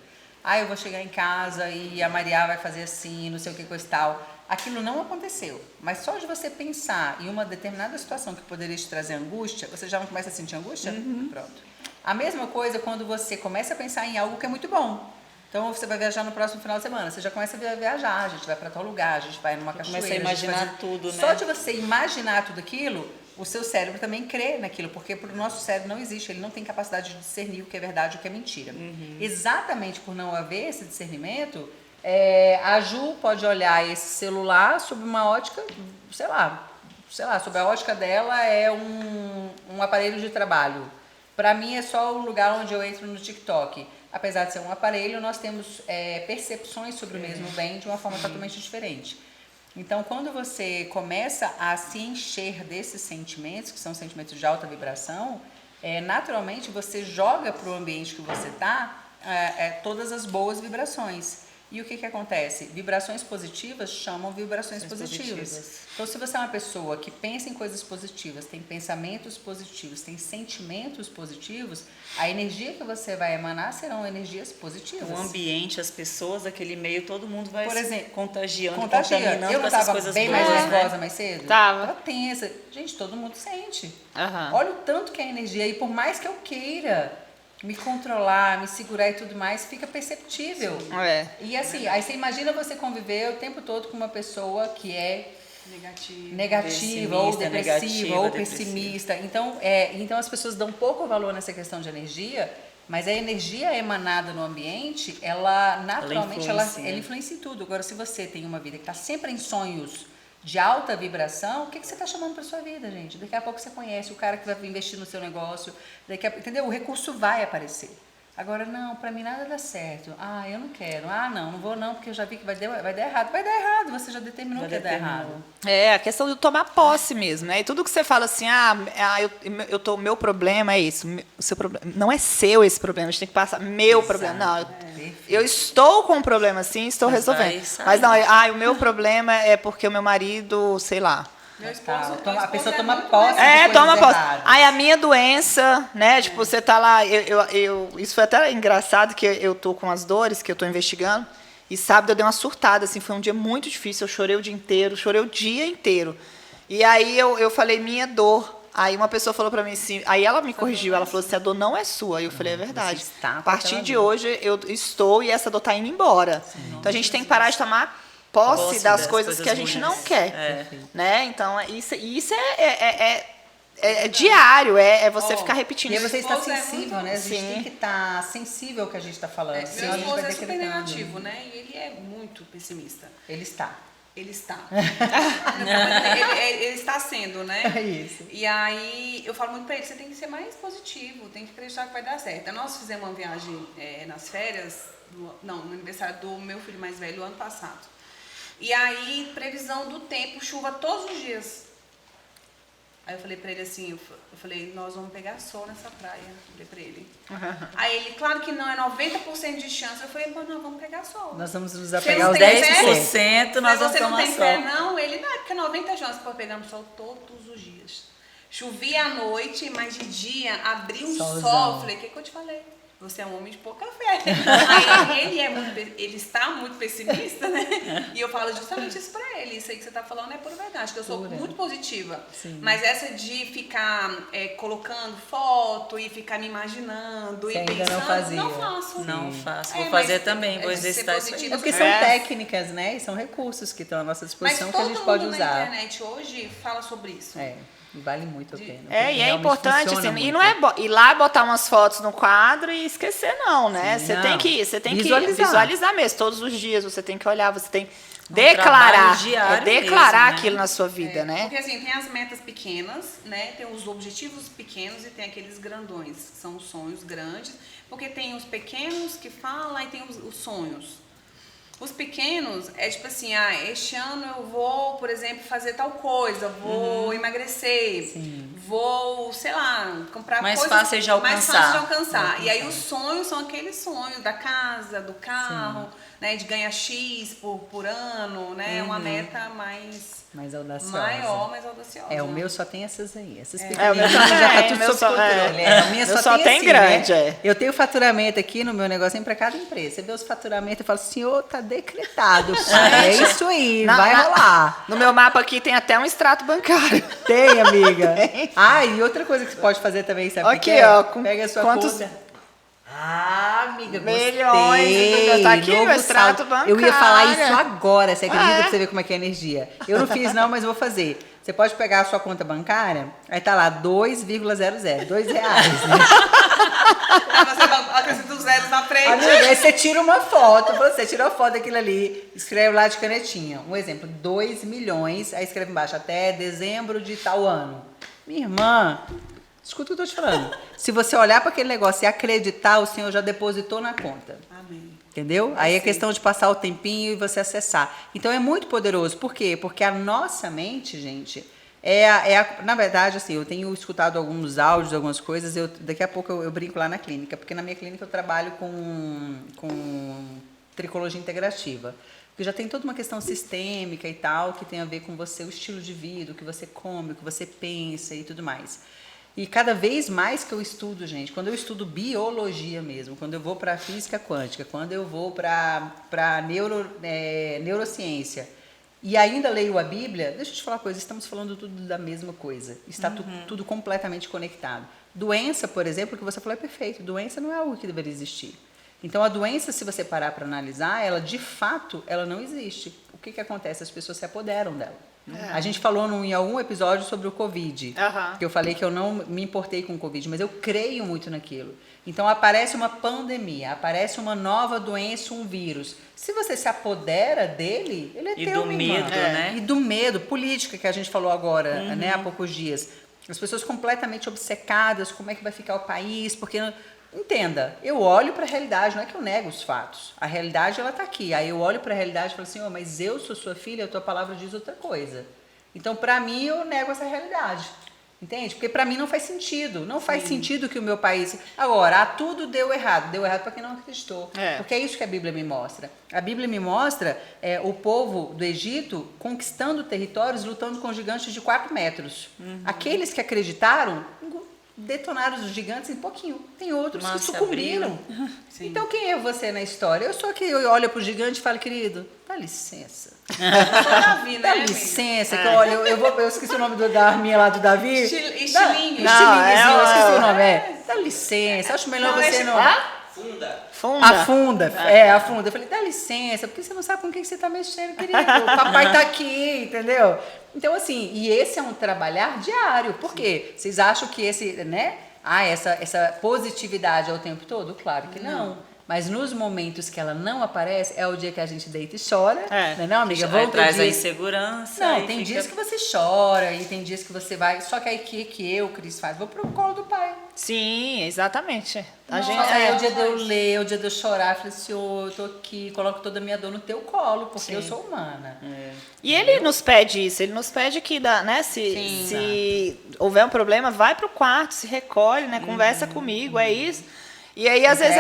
eu vou chegar em casa e a Maria vai fazer assim, não sei o que, coisa e tal. Aquilo não aconteceu, mas só de você pensar em uma determinada situação que poderia te trazer angústia, você já não começa a sentir angústia? Pronto. A mesma coisa quando você começa a pensar em algo que é muito bom. Então, você vai viajar no próximo final de semana, você já começa a viajar, a gente vai para tal lugar, a gente vai numa cachoeira. Começa a imaginar tudo, né? Só de você imaginar tudo aquilo, o seu cérebro também crê naquilo, porque para o nosso cérebro não existe, ele não tem capacidade de discernir o que é verdade e o que é mentira. Exatamente por não haver esse discernimento, a Ju pode olhar esse celular sob uma ótica, sei lá, sob a ótica dela é um aparelho de trabalho. Para mim é só o lugar onde eu entro no TikTok. Apesar de ser um aparelho, nós temos percepções sobre o mesmo bem de uma forma totalmente diferente. Então, quando você começa a se encher desses sentimentos, que são sentimentos de alta vibração, naturalmente você joga para o ambiente que você está todas as boas vibrações. E o que acontece? Vibrações positivas chamam vibrações positivas. Então, se você é uma pessoa que pensa em coisas positivas, tem pensamentos positivos, tem sentimentos positivos, a energia que você vai emanar serão energias positivas. O ambiente, as pessoas, aquele meio, todo mundo vai Por exemplo, contagiando, eu contaminando não com essas estava coisas bem boas, mais né? nervosa mais cedo? Tava tensa. Gente, todo mundo sente. Aham. Olha o tanto que é energia. E por mais que eu queira me controlar, me segurar e tudo mais, fica perceptível. É. E assim, aí você imagina você conviver o tempo todo com uma pessoa que é negativa ou Pessimista, depressiva negativa, ou depressiva. pessimista. Então as pessoas dão pouco valor nessa questão de energia, mas a energia emanada no ambiente, ela naturalmente ela influencia em tudo. Agora, se você tem uma vida que está sempre em sonhos de alta vibração, o que você está chamando para sua vida, gente? Daqui a pouco você conhece o cara que vai investir no seu negócio, entendeu? O recurso vai aparecer. Agora, não, para mim nada dá certo. Ah, eu não quero. Ah, não vou não, porque eu já vi que vai dar errado. Vai dar errado, você já determinou que vai dar errado. É, a questão de tomar posse mesmo, né? E tudo que você fala assim, meu problema é isso, o seu problema, não é seu esse problema, a gente tem que passar, problema, não, eu estou com um problema assim, estou resolvendo. Mas não, o meu problema é porque o meu marido, sei lá, Meu esposo, a pessoa toma muito posse. toma posse. Aí a minha doença, né? Tipo, você tá lá. Isso foi até engraçado que eu tô com as dores que eu tô investigando. E sábado eu dei uma surtada, assim, foi um dia muito difícil. Eu chorei o dia inteiro. E aí eu falei, minha dor. Aí uma pessoa falou pra mim assim, aí ela me corrigiu, ela falou assim, a dor não é sua. Aí eu falei, é verdade. A partir de hoje eu estou e essa dor tá indo embora. Então a gente tem que parar de tomar posse das coisas que a gente não quer, né? Então isso é diário, é você ficar repetindo. E aí você está esposo é sensível, muito- né? A gente Sim. tem que estar sensível ao que a gente está falando. Meu senão a gente esposo vai é super decretando. negativo, né? E ele é muito pessimista. Ele está. Ele está. ele está sendo, né? É isso. E aí eu falo muito pra ele, você tem que ser mais positivo, tem que acreditar que vai dar certo. Nós fizemos uma viagem nas férias, no aniversário do meu filho mais velho, ano passado. E aí, previsão do tempo, chuva todos os dias. Aí eu falei pra ele assim, eu falei, nós vamos pegar sol nessa praia. Eu falei pra ele. Aí ele, claro que não, é 90% de chance. Eu falei, mas nós vamos pegar sol. Nós vamos nos Você apegar não aos tem 10%. Nós Mas vamos você não tomar tem sol. fé, não? Ele, não, é porque 90 chances para pegar no sol todos os dias. Chovia à noite, mas de dia abria um Solzão. sol. Eu falei, o que eu te falei? Você é um homem de pouca fé. Aí ele está muito pessimista, né? E eu falo justamente isso pra ele. Isso aí que você tá falando é pura verdade, que eu sou muito positiva. Sim. Mas essa de ficar colocando foto e ficar me imaginando Você e ainda pensando, não fazia. não faço. Não faço. É, Vou mas fazer também, vou é de ser exercitar isso aí. positiva. É porque são técnicas, né? E são recursos que estão à nossa Mas disposição que todo a gente pode mundo usar. na internet hoje fala sobre isso. E vale muito a pena. E porque é realmente importante, funciona assim, e muito. não é ir lá botar umas fotos no quadro e esquecer, não, né? Sim, Você não. tem que Visualizar. visualizar mesmo, todos os dias, você tem que olhar, você tem que trabalho declarar, diário declarar mesmo, né? aquilo na sua vida, né? Porque assim, tem as metas pequenas, né? Tem os objetivos pequenos e tem aqueles grandões, que são os sonhos grandes. Porque tem os pequenos que falam e tem os sonhos. Os pequenos é tipo assim, este ano eu vou, por exemplo, fazer tal coisa, vou emagrecer, vou, sei lá, comprar Mais coisas fácil de alcançar. mais fácil de alcançar. E aí os sonhos são aqueles sonhos da casa, do carro, né, de ganhar X por ano, né? Uma meta mais audaciosa. maior, mais audaciosa. O meu só tem essas aí. Essas o pequenininhas meu também, já tá tudo meu sob só- controle. A minha meu só tem assim, grande, né? Eu tenho faturamento aqui no meu negocinho para cada empresa. Você vê os faturamentos e fala, senhor, tá decretado. pai. É isso aí, vai rolar. No meu mapa aqui tem até um extrato bancário. Tem, amiga. E outra coisa que você pode fazer também, sabe o Aqui, que é? ó, Pega a sua quantos- conta. Amiga, Milhões, tá aqui Novo meu extrato saldo. bancário. Eu ia falar isso agora, você acredita É. pra você ver como é que é a energia. Eu não fiz não, mas vou fazer. Você pode pegar a sua conta bancária, aí tá lá 2,00, R$2, né? Aí você acrescenta os zeros na frente. Amiga, aí você tira uma foto, você tira uma foto daquilo ali, escreve lá de canetinha. Um exemplo, 2 milhões, aí escreve embaixo, até dezembro de tal ano. Minha irmã, escuta o que eu tô te falando. Se você olhar para aquele negócio e acreditar, o Senhor já depositou na conta. Amém. Entendeu? Aí é questão de passar o tempinho e você acessar. Então é muito poderoso. Por quê? Porque a nossa mente, gente, na verdade, assim, eu tenho escutado alguns áudios, algumas coisas, daqui a pouco eu brinco lá na clínica, porque na minha clínica eu trabalho com tricologia integrativa. Porque já tem toda uma questão sistêmica e tal, que tem a ver com você, o estilo de vida, o que você come, o que você pensa e tudo mais. E cada vez mais que eu estudo, gente, quando eu estudo biologia mesmo, quando eu vou para física quântica, quando eu vou para neurociência e ainda leio a Bíblia, deixa eu te falar uma coisa, estamos falando tudo da mesma coisa. Está tudo completamente conectado. Doença, por exemplo, o que você falou é perfeito. Doença não é algo que deveria existir. Então, a doença, se você parar para analisar, ela, de fato, ela não existe. O que acontece? As pessoas se apoderam dela. A gente falou em algum episódio sobre o Covid, que eu falei que eu não me importei com o Covid, mas eu creio muito naquilo. Então, aparece uma pandemia, aparece uma nova doença, um vírus. Se você se apodera dele, ele é teu, minha irmã. Né? E do medo, política, que a gente falou agora, né, há poucos dias. As pessoas completamente obcecadas, como é que vai ficar o país, porque... Entenda, eu olho para a realidade, não é que eu nego os fatos. A realidade, ela está aqui. Aí eu olho para a realidade e falo assim, mas eu sou sua filha, a tua palavra diz outra coisa. Então, para mim, eu nego essa realidade. Entende? Porque para mim não faz sentido. Não faz sentido que o meu país... Agora, tudo deu errado. Deu errado para quem não acreditou. Porque é isso que a Bíblia me mostra. A Bíblia me mostra o povo do Egito conquistando territórios, lutando com gigantes de 4 metros. Aqueles que acreditaram... detonaram os gigantes em pouquinho. Tem outros que sucumbiram. Então, quem é você na história? Eu sou que eu olho pro gigante e falo, querido, dá licença. Davi, né, dá licença, que olha, eu esqueci o nome da arminha lá do Davi. Estilinho. Eu esqueci o nome, Dá licença, acho melhor você não... Afunda. Afunda. Eu falei, dá licença, porque você não sabe com quem você está mexendo, querido. O papai está aqui, entendeu? Então, assim, e esse é um trabalhar diário. Por quê? Vocês acham que essa positividade é o tempo todo? Claro que não. Mas nos momentos que ela não aparece, é o dia que a gente deita e chora. Não, amiga? Aí traz a insegurança. Não, tem dias que você chora e tem dias que você vai... Só que aí que eu, Cris, faz? Vou pro colo do pai. Sim, exatamente. Aí é o dia de eu ler, o dia de eu chorar. Falei, Senhor, eu tô aqui, coloco toda a minha dor no teu colo, porque eu sou humana. E ele nos pede isso, ele nos pede que, se houver um problema, vai pro quarto, se recolhe, né? Conversa comigo, é isso. E aí, às vezes,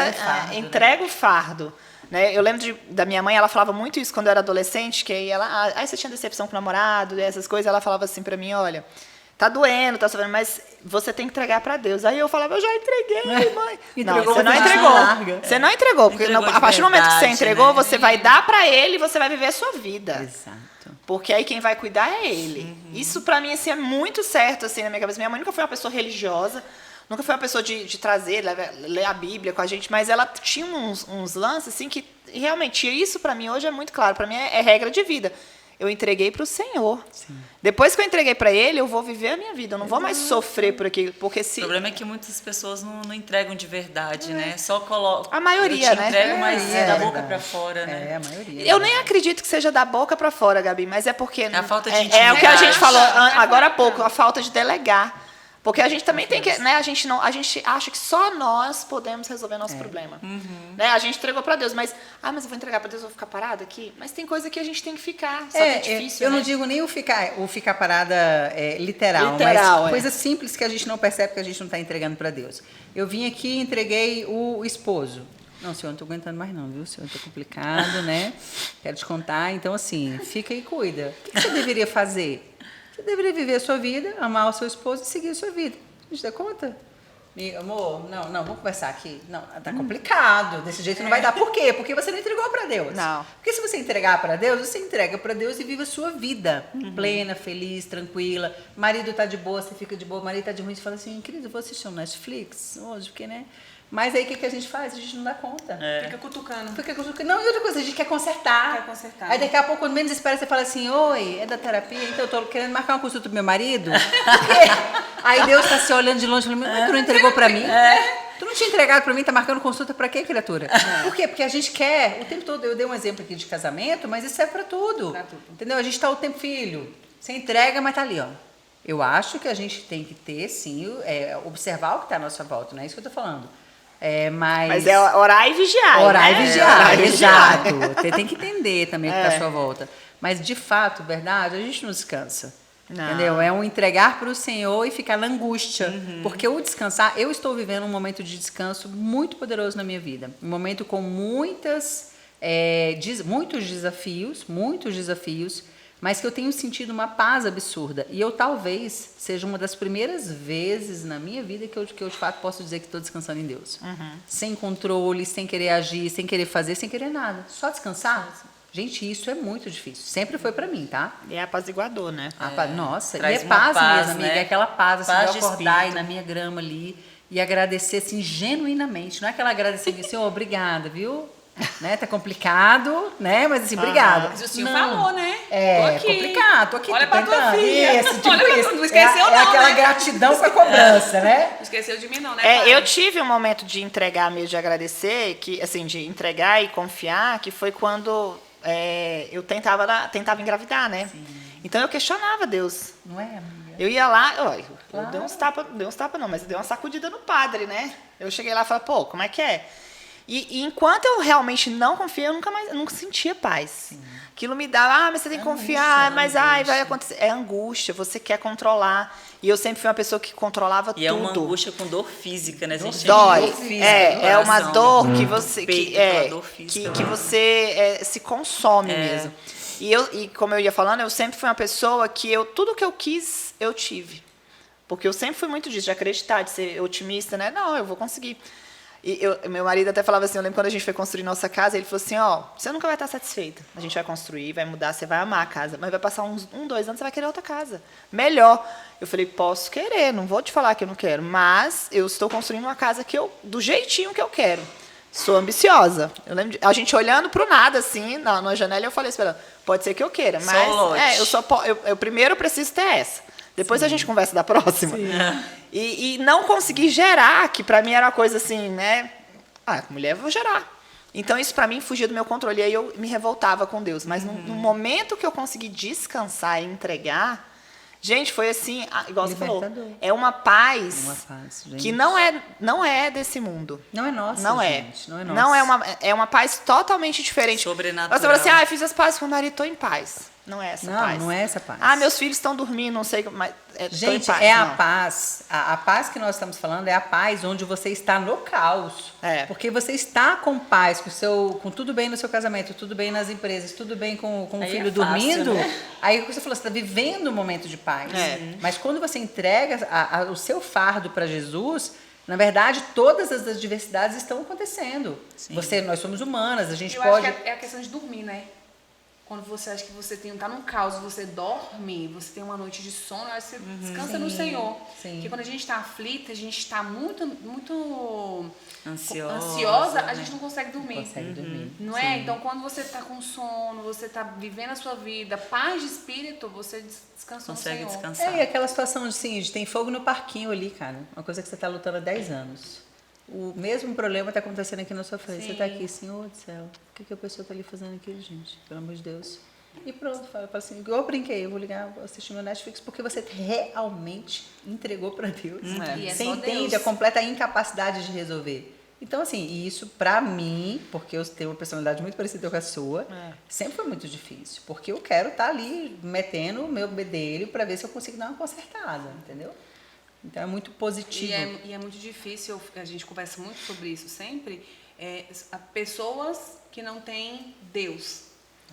entrega o fardo. Né? Eu lembro da minha mãe, ela falava muito isso quando eu era adolescente, que aí aí você tinha decepção com o namorado, essas coisas, ela falava assim pra mim, olha, tá doendo, tá sofrendo, mas você tem que entregar pra Deus. Aí eu falava, eu já entreguei, mãe. Não, você não entregou. Você não entregou, porque a partir do momento que você entregou, né? Você vai dar pra ele e você vai viver a sua vida. Exato. Porque aí quem vai cuidar é ele. Isso pra mim, assim, é muito certo, assim, na minha cabeça. Minha mãe nunca foi uma pessoa religiosa, nunca foi uma pessoa de trazer, ler a Bíblia com a gente, mas ela tinha uns lances, assim, que realmente, isso pra mim hoje é muito claro, pra mim é regra de vida. Eu entreguei pro Senhor. Sim. Depois que eu entreguei pra Ele, eu vou viver a minha vida, eu não vou mais sofrer por aquilo, porque se... O problema é que muitas pessoas não entregam de verdade, né? Só colocam... A maioria, eu te entrego, mas da boca pra fora, né? A maioria. Eu nem acredito que seja da boca pra fora, Gabi, mas é porque... A falta de é o que a gente falou agora há pouco, a falta de delegar. Porque a gente também tem que, né, a gente acha que só nós podemos resolver nosso problema. Né? A gente entregou para Deus, mas eu vou entregar para Deus, eu vou ficar parada aqui? Mas tem coisa que a gente tem que ficar, só que é difícil, eu né? não digo nem o ficar parada literal, mas coisas simples que a gente não percebe que a gente não está entregando para Deus. Eu vim aqui e entreguei o esposo. Não, senhor, não estou aguentando mais não, viu, senhor? Está complicado, né? Quero te contar, então assim, fica e cuida. O que você deveria fazer? Você deveria viver a sua vida, amar o seu esposo e seguir a sua vida. A gente dá conta? Amor, não, vamos conversar aqui. Não, tá complicado. Desse jeito não vai dar. Por quê? Porque você não entregou para Deus. Não. Porque se você entregar para Deus, você entrega para Deus e vive a sua vida. Plena, feliz, tranquila. Marido tá de boa, você fica de boa. Marido tá de ruim, você fala assim, querido, eu vou assistir um Netflix hoje, porque, né? Mas aí o que a gente faz? A gente não dá conta. Fica cutucando. Não, e outra coisa, a gente quer consertar. Aí daqui a pouco, quando menos espera, você fala assim, oi, é da terapia, então eu tô querendo marcar uma consulta pro meu marido. Aí Deus tá se olhando de longe e falando, mas tu não entregou pra mim? Tu não tinha entregado pra mim, tá marcando consulta pra quê, criatura? Por quê? Porque a gente quer, o tempo todo, eu dei um exemplo aqui de casamento, mas isso é pra tudo. Entendeu? A gente tá o tempo, filho, você entrega, mas tá ali, ó. Eu acho que a gente tem que ter, sim, observar o que tá à nossa volta, não é isso que eu tô falando. Mas é orar e vigiar. Orar né? e vigiar, exato. Você tem que entender também o que está à sua volta. Mas, de fato, verdade, a gente não descansa. Não. Entendeu? É um entregar para o Senhor e ficar na angústia. Porque o descansar, eu estou vivendo um momento de descanso muito poderoso na minha vida. Um momento com muitos desafios, mas que eu tenho sentido uma paz absurda. E eu talvez seja uma das primeiras vezes na minha vida que eu de fato posso dizer que estou descansando em Deus. Sem controle, sem querer agir, sem querer fazer, sem querer nada. Só descansar. Gente, isso é muito difícil. Sempre foi pra mim, tá? E é apaziguador, né? Nossa, traz e é uma paz paz, mesmo, amiga. né? É aquela paz, assim, Paz de de acordar e espírito. na minha grama ali e agradecer, assim, genuinamente. Não é aquela agradecer assim, Senhor, obrigada, viu? Né? Tá complicado, né? Mas assim, obrigada. Mas o senhor falou, né? É, Tô aqui. complicado, tô aqui. Olha tô pra tua tentando. filha. Isso, tipo Olha pra isso. tu, não esqueceu é não, aquela né? gratidão com a cobrança, né? Não esqueceu de mim não, né, pai? Eu tive um momento de entregar mesmo, de agradecer, que, assim, de entregar e confiar, que foi quando eu tentava engravidar, né? Então eu questionava Deus. Não é, amiga? Eu ia lá, olha, Claro. eu dei uns tapas não, mas eu dei uma sacudida no padre, né? Eu cheguei lá e falei, pô, como é que é? E enquanto eu realmente não confiei, eu nunca sentia paz. Aquilo me dava, mas você tem que confiar, mas vai acontecer. É angústia, você quer controlar. E eu sempre fui uma pessoa que controlava E tudo. é uma angústia com dor física, né? Dói. Dor física É no uma coração, dor né? que No você peito, aquela dor física. que você se consome mesmo. E como eu ia falando, eu sempre fui uma pessoa que tudo que eu quis, eu tive. Porque eu sempre fui muito disso, de acreditar, de ser otimista, né? Não, eu vou conseguir. E meu marido até falava assim, eu lembro quando a gente foi construir nossa casa, ele falou assim, você nunca vai estar satisfeita. A gente vai construir, vai mudar, você vai amar a casa, mas vai passar 2 anos, você vai querer outra casa. Melhor. Eu falei, posso querer, não vou te falar que eu não quero, mas eu estou construindo uma casa do jeitinho que eu quero. Sou ambiciosa. Eu lembro a gente olhando para o nada, assim, na janela, eu falei, esperando, pode ser que eu queira, mas eu primeiro preciso ter essa. Depois a gente conversa da próxima. E não conseguir gerar, que pra mim era uma coisa assim, né? Mulher, eu vou gerar. Então isso pra mim fugia do meu controle. E aí eu me revoltava com Deus. Mas no momento que eu consegui descansar e entregar, gente, foi assim, igual você falou, é uma paz, gente. que não é desse mundo. Não é nossa, Não gente. Não é nossa. Não é uma paz totalmente diferente. Sobrenatural. Você fala assim, eu fiz as pazes com o marido, tô em paz. Não é essa paz. Não é essa paz. Meus filhos estão dormindo, não sei, mas tô em Gente, paz. a Não. paz. A paz que nós estamos falando é a paz onde você está no caos. Porque você está com paz, com tudo bem no seu casamento, tudo bem nas empresas, tudo bem com o filho dormindo. Né? Aí você falou, você está vivendo um momento de paz. Mas quando você entrega o seu fardo para Jesus, na verdade, todas as adversidades estão acontecendo. Nós somos humanas, a gente pode... acho que é a questão de dormir, né? Quando você acha que você tá num caos, você dorme, você tem uma noite de sono, aí você descansa no Senhor. Porque quando a gente está aflita, a gente está muito, muito ansiosa, a gente não consegue dormir. Não é? Então, quando você está com sono, você está vivendo a sua vida, paz de espírito, você descansa no Senhor. Descansar. E aquela situação assim, de tem fogo no parquinho ali, cara. Uma coisa que você está lutando há 10 anos. O mesmo problema está acontecendo aqui na sua frente. Você está aqui, Senhor do céu, o que a pessoa está ali fazendo aqui, gente? Pelo amor de Deus. E pronto, fala assim, eu brinquei, eu vou ligar, vou assistir meu Netflix, porque você realmente entregou para Deus. E é Você só entende Deus. a completa incapacidade de resolver. Então, assim, isso para mim, porque eu tenho uma personalidade muito parecida com a sua, sempre foi muito difícil. Porque eu quero estar ali metendo o meu bedelho para ver se eu consigo dar uma consertada, entendeu? Então é muito positivo. E é muito difícil, a gente conversa muito sobre isso sempre, pessoas que não têm Deus.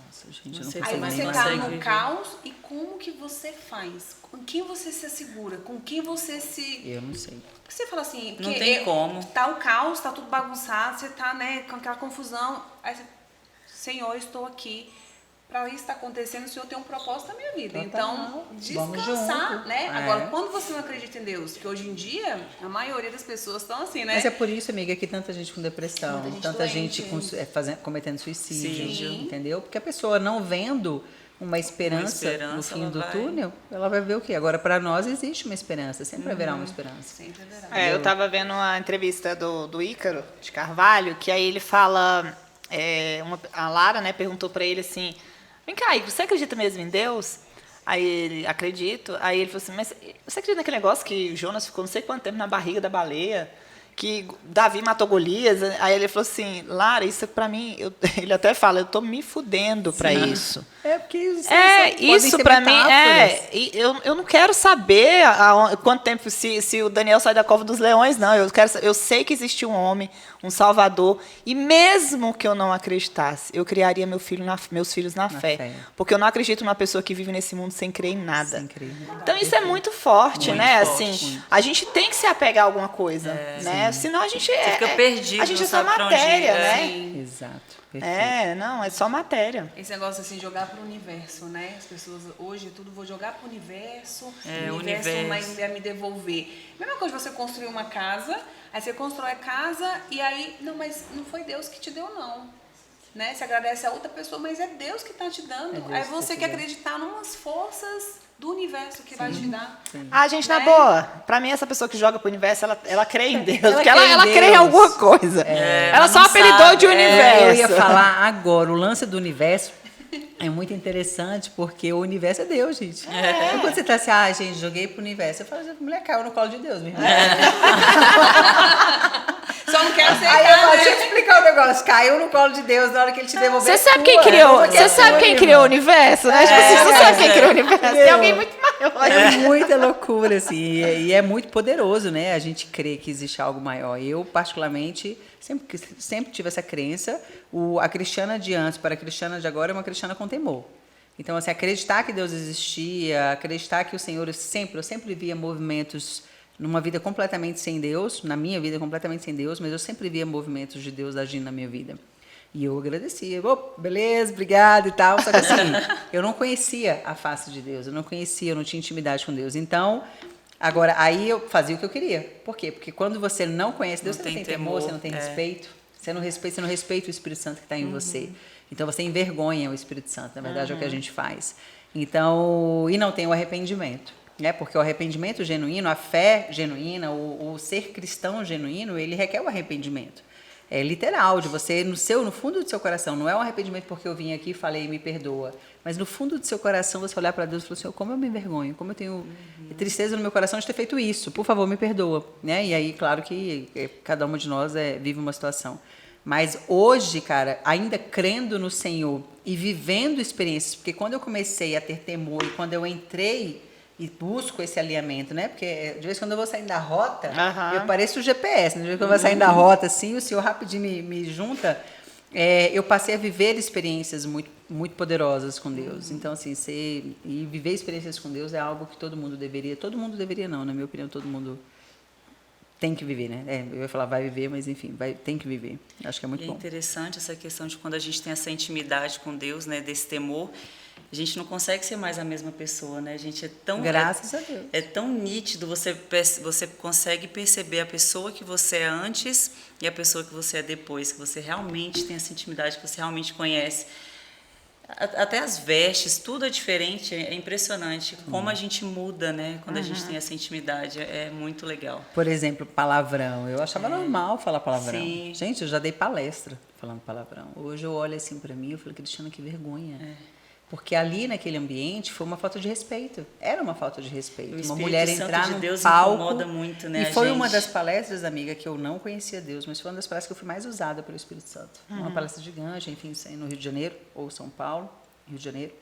Nossa, gente, eu Não sei não Aí como consigo é você que nem tá consegue no viver. caos e como que você faz? Com quem você se assegura? Com quem você se... Eu não sei. Porque você fala assim... Não porque tem como. Tá o caos, tá tudo bagunçado, você tá, né, com aquela confusão. Aí você... Senhor, estou aqui. Para isso estar acontecendo, o Senhor tem um propósito na minha vida. Total. Então, Vamos descansar, junto. né? Agora, quando você não acredita em Deus, que hoje em dia, a maioria das pessoas estão assim, né? Mas é por isso, amiga, que tanta gente com depressão, Muita gente tanta doente. gente cometendo suicídio, Sim. entendeu? Porque a pessoa não vendo uma esperança no fim ela do vai- túnel, ela vai ver o quê? Agora, para nós, existe uma esperança, sempre haverá uma esperança. Sempre haverá. Eu estava vendo uma entrevista do Ícaro de Carvalho, que aí ele fala, a Lara, né, perguntou para ele assim, vem cá, Ícaro, você acredita mesmo em Deus? Aí ele, acredito. Aí ele falou assim, mas você acredita naquele negócio que Jonas ficou não sei quanto tempo na barriga da baleia? Que Davi matou Golias? Aí ele falou assim, Lara, isso pra mim, ele até fala, eu tô me fudendo pra isso. Porque Isso pra mim, e eu não quero saber quanto tempo, se o Daniel sai da cova dos leões, não. Eu sei que existe um homem, um Salvador, e mesmo que eu não acreditasse, eu criaria meus filhos na fé. Porque eu não acredito numa pessoa que vive nesse mundo sem crer em nada. Sem crer. Então isso é muito forte, né? forte. Assim, a gente tem que se apegar a alguma coisa, né? né? Senão a gente fica perdido, a gente é não só sabe pra onde matéria, ir. né? Sim. Exato. Perfeito. Não, é só matéria. Esse negócio assim, jogar pro universo, né? As pessoas hoje tudo vou jogar pro universo, É, o o universo universo. vai me devolver. Mesma coisa você construir uma casa, aí você constrói a casa e aí, não, mas não foi Deus que te deu, não. Né? Você agradece a outra pessoa, mas é Deus que tá te dando. É Deus Aí que você te quer dá. acreditar numas forças do universo que vai te dar. Ah, gente, na Né? boa, pra mim essa pessoa que joga pro universo, ela crê em Deus, Ela porque crê em ela crê em Deus. alguma coisa. ela mas só não apelidou sabe. de universo. Eu ia falar agora, o lance do universo é muito interessante, porque o universo é Deus, gente. Então, quando você tá assim, gente, joguei pro universo, eu falo, mulher, caiu no colo de Deus, minha irmã. Só não quero aceitar, Aí eu falo, né? deixa eu te explicar o negócio, caiu no colo de Deus na hora que ele te devolver. Você sabe tua, quem criou? porque Você é sabe tua, quem minha criou o irmã. universo, né? Tipo assim, você sabe quem criou o universo. Tem alguém muito maior. É muita loucura, assim, e é muito poderoso, né? A gente crê que existe algo maior. Eu, particularmente, sempre tive essa crença. A cristiana de antes para a cristiana de agora é uma cristiana com temor. Então, assim, acreditar que Deus existia, acreditar que o Senhor, eu sempre via movimentos numa vida completamente sem Deus, na minha vida completamente sem Deus, mas eu sempre via movimentos de Deus agindo na minha vida. E eu agradecia, beleza, obrigado e tal. Só que assim, eu não conhecia a face de Deus, eu não tinha intimidade com Deus. Então, agora, aí eu fazia o que eu queria. Por quê? Porque quando você não conhece Deus, Não você não tem tem temor, temor, você não tem respeito. Você não respeita o Espírito Santo que está em você. Então, você envergonha o Espírito Santo, na verdade, é o que a gente faz. Então, e não tem o arrependimento. Né? Porque o arrependimento genuíno, a fé genuína, o ser cristão genuíno, ele requer o arrependimento. É literal, de você, no fundo do seu coração, não é um arrependimento porque eu vim aqui e falei, me perdoa, mas no fundo do seu coração você olhar para Deus e falar, Senhor, como eu me envergonho, como eu tenho tristeza no meu coração de ter feito isso, por favor, me perdoa. Né? E aí, claro que cada uma de nós vive uma situação. Mas hoje, cara, ainda crendo no Senhor e vivendo experiências, porque quando eu comecei a ter temor e quando eu entrei e busco esse alinhamento, né? Porque de vez em quando eu vou saindo da rota, eu pareço o GPS, né? De vez em quando eu vou saindo da rota, assim, o Senhor rapidinho me junta. Eu passei a viver experiências muito, muito poderosas com Deus. Então, assim, e viver experiências com Deus é algo que todo mundo deveria não, na minha opinião, todo mundo tem que viver, né? Eu ia falar vai viver, mas enfim, tem que viver. Acho que é muito bom. É interessante essa questão de quando a gente tem essa intimidade com Deus, né? Desse temor, a gente não consegue ser mais a mesma pessoa, né? A gente é tão... Graças a Deus. É tão nítido, você consegue perceber a pessoa que você é antes e a pessoa que você é depois, que você realmente tem essa intimidade, que você realmente conhece. Até as vestes, tudo é diferente, é impressionante como a gente muda, né? Quando a gente tem essa intimidade, é muito legal. Por exemplo, palavrão. Eu achava normal falar palavrão. Sim. Gente, eu já dei palestra falando palavrão. Hoje eu olho assim pra mim e falo, Cristiana, que vergonha. Porque ali naquele ambiente foi uma falta de respeito. Era uma falta de respeito. O uma mulher Espírito entrar Santo de num Deus palco. incomoda muito, né, E a foi gente. uma das palestras, amiga, que eu não conhecia Deus, mas foi uma das palestras que eu fui mais usada pelo Espírito Santo. Uma palestra gigante, enfim, no Rio de Janeiro, ou São Paulo, Rio de Janeiro.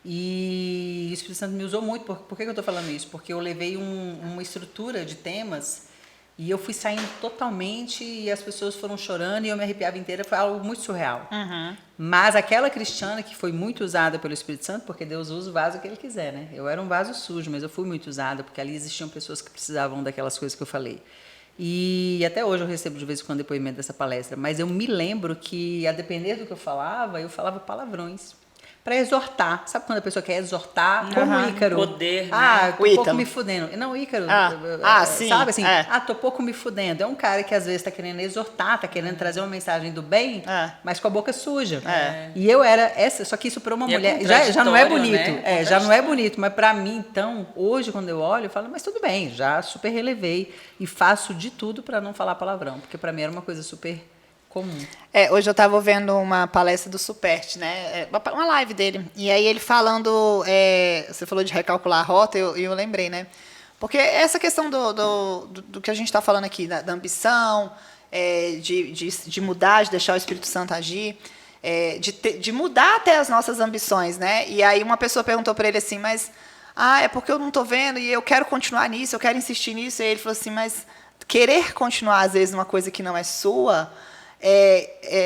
E o Espírito Santo me usou muito. Por que eu estou falando isso? Porque eu levei uma estrutura de temas e eu fui saindo totalmente e as pessoas foram chorando e eu me arrepiava inteira. Foi algo muito surreal. Mas aquela cristiana que foi muito usada pelo Espírito Santo, porque Deus usa o vaso que Ele quiser, né? Eu era um vaso sujo, mas eu fui muito usada porque ali existiam pessoas que precisavam daquelas coisas que eu falei. E até hoje eu recebo de vez em quando depoimento dessa palestra. Mas eu me lembro que, a depender do que eu falava palavrões. Para exortar. Sabe quando a pessoa quer exortar? Como o Ícaro. Poder, né? Tô O pouco Ítalo. me fudendo. Não, o Ícaro. Sim. Sabe assim? Tô pouco me fudendo. É um cara que às vezes está querendo exortar, está querendo trazer uma mensagem do bem, mas com a boca suja. E eu era essa, só que isso para uma E é mulher já não é bonito. contraditório, né? Já não é bonito. Mas para mim, então, hoje, quando eu olho, eu falo, mas tudo bem, já super relevei e faço de tudo para não falar palavrão, porque para mim era uma coisa super comum. Hoje eu estava vendo uma palestra do Supert, né? Uma live dele. E aí ele falando, você falou de recalcular a rota, eu lembrei, né? Porque essa questão do que a gente está falando aqui, da ambição, de mudar, de deixar o Espírito Santo agir, de mudar até as nossas ambições, né? E aí uma pessoa perguntou para ele assim, mas é porque eu não estou vendo e eu quero continuar nisso, eu quero insistir nisso. E ele falou assim, mas querer continuar, às vezes, numa coisa que não é sua...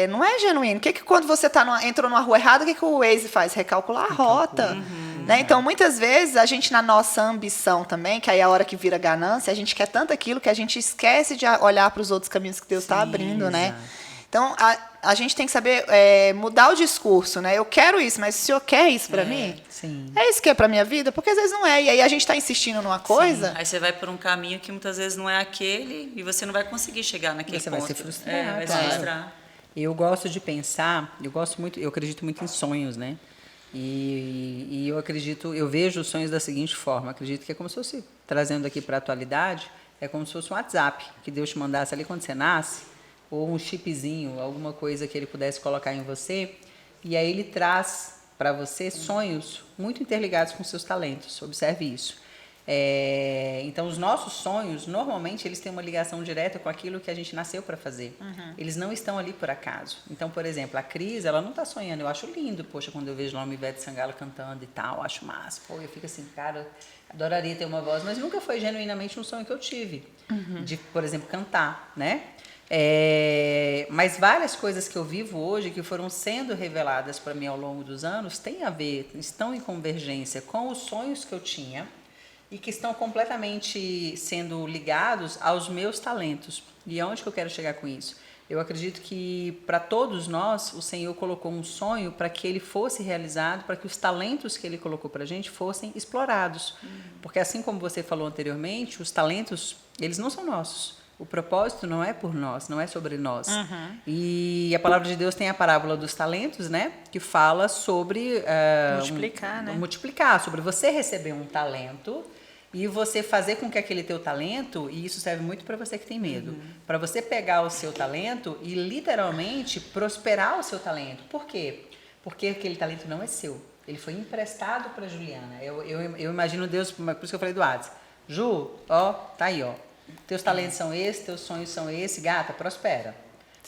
não é genuíno. Que quando você entrou numa rua errada, o que o Waze faz? Recalcular a rota. Né? Então, muitas vezes, a gente, na nossa ambição também, que aí é a hora que vira ganância, a gente quer tanto aquilo que a gente esquece de olhar para os outros caminhos que Deus está abrindo, né? exato. Então, a gente tem que saber mudar o discurso, né? Eu quero isso, mas o senhor quer isso para mim? Sim. É isso que é para minha vida? Porque às vezes não é. E aí a gente está insistindo numa coisa... Sim. Aí você vai por um caminho que muitas vezes não é aquele e você não vai conseguir chegar naquele Você ponto. vai se frustrar, vai se claro. frustrar. Eu gosto de pensar, eu acredito muito em sonhos, né? E eu vejo os sonhos da seguinte forma, acredito que é como se fosse, trazendo aqui para a atualidade, é como se fosse um WhatsApp, que Deus te mandasse ali quando você nasce, ou um chipzinho, alguma coisa que ele pudesse colocar em você, e aí ele traz para você sonhos muito interligados com seus talentos, observe isso. Então, os nossos sonhos, normalmente, eles têm uma ligação direta com aquilo que a gente nasceu para fazer. Eles não estão ali por acaso. Então, por exemplo, a Cris, ela não está sonhando. Eu acho lindo, poxa, quando eu vejo lá uma Ivete Sangalo cantando e tal, acho massa. Pô, eu fico assim, cara, adoraria ter uma voz, mas nunca foi genuinamente um sonho que eu tive. De, por exemplo, cantar, né? Mas várias coisas que eu vivo hoje, que foram sendo reveladas para mim ao longo dos anos, têm a ver, estão em convergência com os sonhos que eu tinha, e que estão completamente sendo ligados aos meus talentos. E aonde que eu quero chegar com isso? Eu acredito que para todos nós, o Senhor colocou um sonho para que ele fosse realizado, para que os talentos que ele colocou para a gente fossem explorados. Porque assim como você falou anteriormente, os talentos, eles não são nossos. O propósito não é por nós, não é sobre nós. E a palavra de Deus tem a parábola dos talentos, né? Que fala sobre... multiplicar, né? Multiplicar, sobre você receber um talento e você fazer com que aquele teu talento, e isso serve muito para você que tem medo, para você pegar o seu talento e literalmente prosperar o seu talento. Por quê? Porque aquele talento não é seu. Ele foi emprestado para Juliana. Eu imagino Deus, por isso que eu falei do Hades. Ju, ó, tá aí, ó. Teus talentos são esses, teus sonhos são esses, gata, prospera.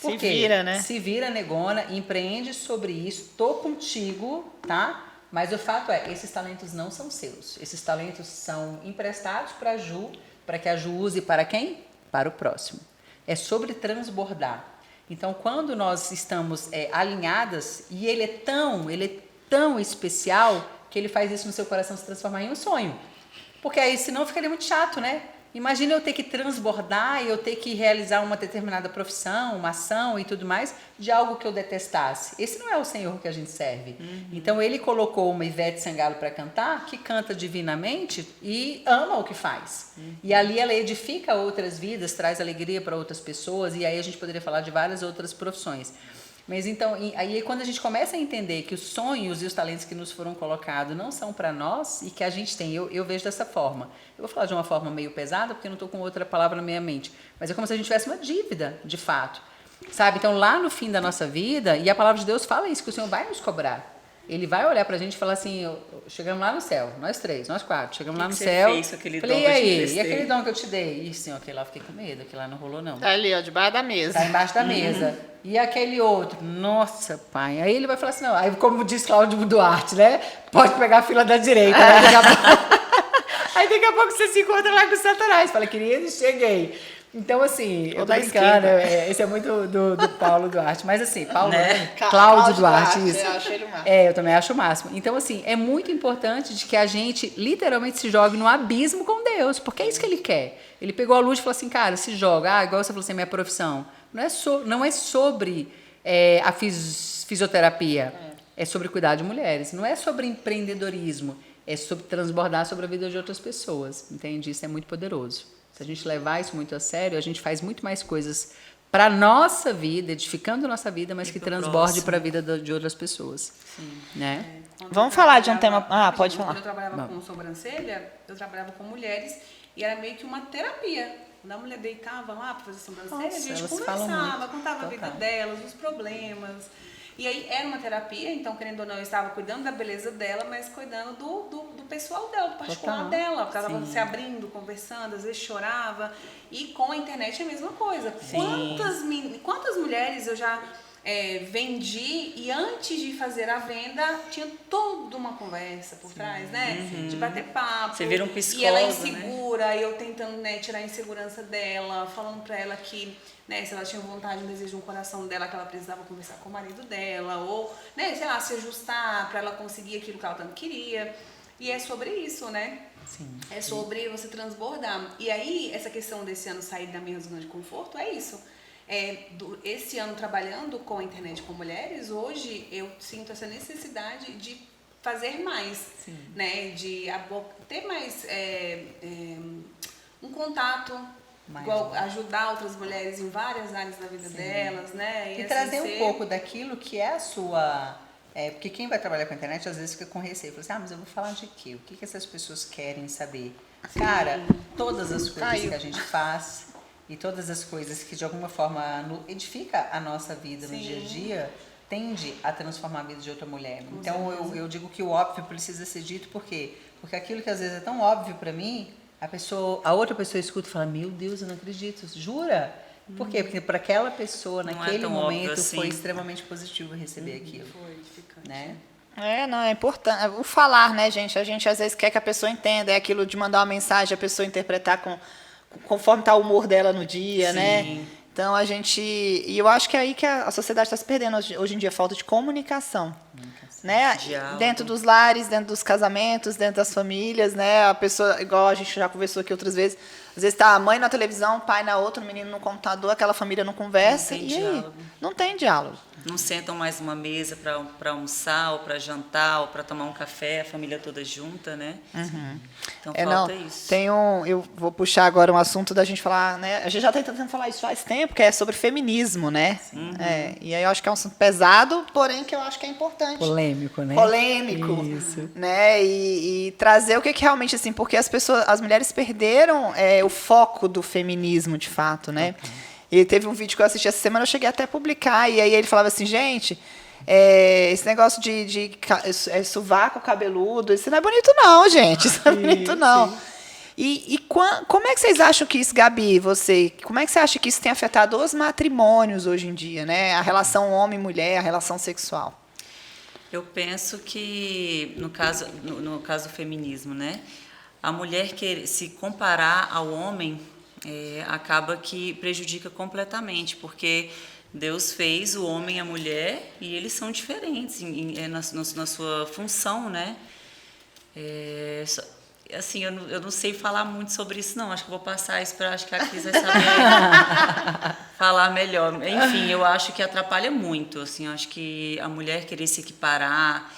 Por Se quê? vira, né? Se vira, negona, empreende sobre isso, tô contigo, tá? Mas o fato é, esses talentos não são seus. Esses talentos são emprestados para a Ju, para que a Ju use para quem? Para o próximo. É sobre transbordar. Então, quando nós estamos alinhadas, e ele é tão especial, que ele faz isso no seu coração se transformar em um sonho. Porque aí, senão, ficaria muito chato, né? Imagina eu ter que transbordar e eu ter que realizar uma determinada profissão, uma ação e tudo mais, de algo que eu detestasse. Esse não é o Senhor que a gente serve. Então, ele colocou uma Ivete Sangalo para cantar, que canta divinamente e ama o que faz. E ali ela edifica outras vidas, traz alegria para outras pessoas, e aí a gente poderia falar de várias outras profissões. Mas então, aí quando a gente começa a entender que os sonhos e os talentos que nos foram colocados não são para nós e que a gente tem, eu vejo dessa forma. Eu vou falar de uma forma meio pesada, porque eu não estou com outra palavra na minha mente, mas é como se a gente tivesse uma dívida, de fato. Sabe? Então, lá no fim da nossa vida, e a palavra de Deus fala isso, que o Senhor vai nos cobrar. Ele vai olhar pra gente e falar assim, chegamos lá no céu, nós três, nós quatro, chegamos lá no céu. Fez com aquele falei, dom e que eu te aí? emprestei? E aquele dom que eu te dei? Ih, Senhor, aquele lá eu fiquei com medo, aquele lá não rolou não. Tá ali, ó, debaixo da mesa. Tá embaixo da mesa. E aquele outro, nossa, pai. Aí ele vai falar assim, não, aí como diz Cláudio Duarte, né? Pode pegar a fila da direita. Né? Aí daqui a pouco você se encontra lá com o Satanás. Fala, querido, cheguei. Então, assim, eu tô brincando, esse é muito do Paulo Duarte. Mas assim, Paulo, né? Cláudio Duarte, isso. Eu acho ele o máximo. Eu também acho o máximo. Então, assim, é muito importante de que a gente literalmente se jogue no abismo com Deus, porque é isso que ele quer. Ele pegou a luz e falou assim, cara, se joga. Igual você falou assim, minha profissão. Não é sobre a fisioterapia, é sobre cuidar de mulheres. Não é sobre empreendedorismo, é sobre transbordar sobre a vida de outras pessoas. Entende? Isso é muito poderoso. Se a gente levar isso muito a sério, a gente faz muito mais coisas para a nossa vida, edificando a nossa vida, mas que transborde para a vida de outras pessoas. Sim. Né? Vamos falar de um tema... pode falar. Quando eu trabalhava com sobrancelha, eu trabalhava com mulheres e era meio que uma terapia. Quando a mulher deitava lá para fazer sobrancelha, Nossa, a gente elas conversava, contava Total. a vida delas, os problemas. E aí era uma terapia, então, querendo ou não, eu estava cuidando da beleza dela, mas cuidando do pessoal dela, do particular Total. dela. Porque ela estava se abrindo, conversando, às vezes chorava. E com a internet é a mesma coisa. Quantas mulheres eu já vendi e antes de fazer a venda tinha toda uma conversa por trás, né? De bater papo. Você vira um psicólogo, e ela insegura, e eu tentando tirar a insegurança dela, falando pra ela que se ela tinha vontade, um desejo no coração dela, que ela precisava conversar com o marido dela, ou sei lá, se ajustar pra ela conseguir aquilo que ela tanto queria. E é sobre isso, né? Sim. É sobre você transbordar. E aí, essa questão desse ano sair da minha zona de conforto é isso. Esse ano trabalhando com a internet com mulheres, hoje eu sinto essa necessidade de fazer mais, né? De ter mais um contato, igual, ajudar outras mulheres em várias áreas da vida delas, né? E assim, trazer um pouco daquilo que é a sua... porque quem vai trabalhar com a internet às vezes fica com receio. Fala assim, mas eu vou falar de quê? O que essas pessoas querem saber? Cara, todas as coisas que a gente faz e todas as coisas que de alguma forma edifica a nossa vida no dia a dia, tende a transformar a vida de outra mulher. Então eu digo que o óbvio precisa ser dito, por quê? Porque aquilo que às vezes é tão óbvio para mim, a outra pessoa escuta e fala, meu Deus, eu não acredito, jura? Por quê? Porque para aquela pessoa, naquele momento, foi extremamente positivo receber aquilo. Foi edificante. Né? Não, é importante. O falar, né, gente? A gente às vezes quer que a pessoa entenda, é aquilo de mandar uma mensagem, a pessoa interpretar conforme está o humor dela no dia, né? Então e eu acho que é aí que a sociedade está se perdendo hoje em dia, falta de comunicação. Né? Dentro dos lares, dentro dos casamentos, dentro das famílias, né? A pessoa, igual a gente já conversou aqui outras vezes, às vezes tá a mãe na televisão, o pai na outra, o menino no computador, aquela família não conversa. Não tem diálogo. Não tem diálogo. Não sentam mais numa mesa para almoçar, ou para jantar, ou para tomar um café, a família toda junta, né? Então falta isso. Eu vou puxar agora um assunto da gente falar, né? A gente já está tentando falar isso faz tempo, que é sobre feminismo, né? E aí eu acho que é um assunto pesado, porém que eu acho que é importante. Polêmico, né? Polêmico. Isso. Né? E trazer o que realmente, assim, porque as mulheres perderam o foco do feminismo, de fato, né? E teve um vídeo que eu assisti essa semana, eu cheguei até a publicar, e aí ele falava assim, gente, esse negócio de sovaco cabeludo, isso não é bonito não, gente, isso não é bonito não. E como é que vocês acham que isso, Gabi, como é que você acha que isso tem afetado os matrimônios hoje em dia, né? A relação homem-mulher, a relação sexual? Eu penso que, no caso do feminismo, né? A mulher que se comparar ao homem acaba que prejudica completamente, porque Deus fez o homem e a mulher e eles são diferentes na sua função, né? Assim, eu não sei falar muito sobre isso, não. Acho que vou passar isso para acho que a Cris vai saber falar melhor. Enfim, eu acho que atrapalha muito. Assim, eu acho que a mulher querer se equiparar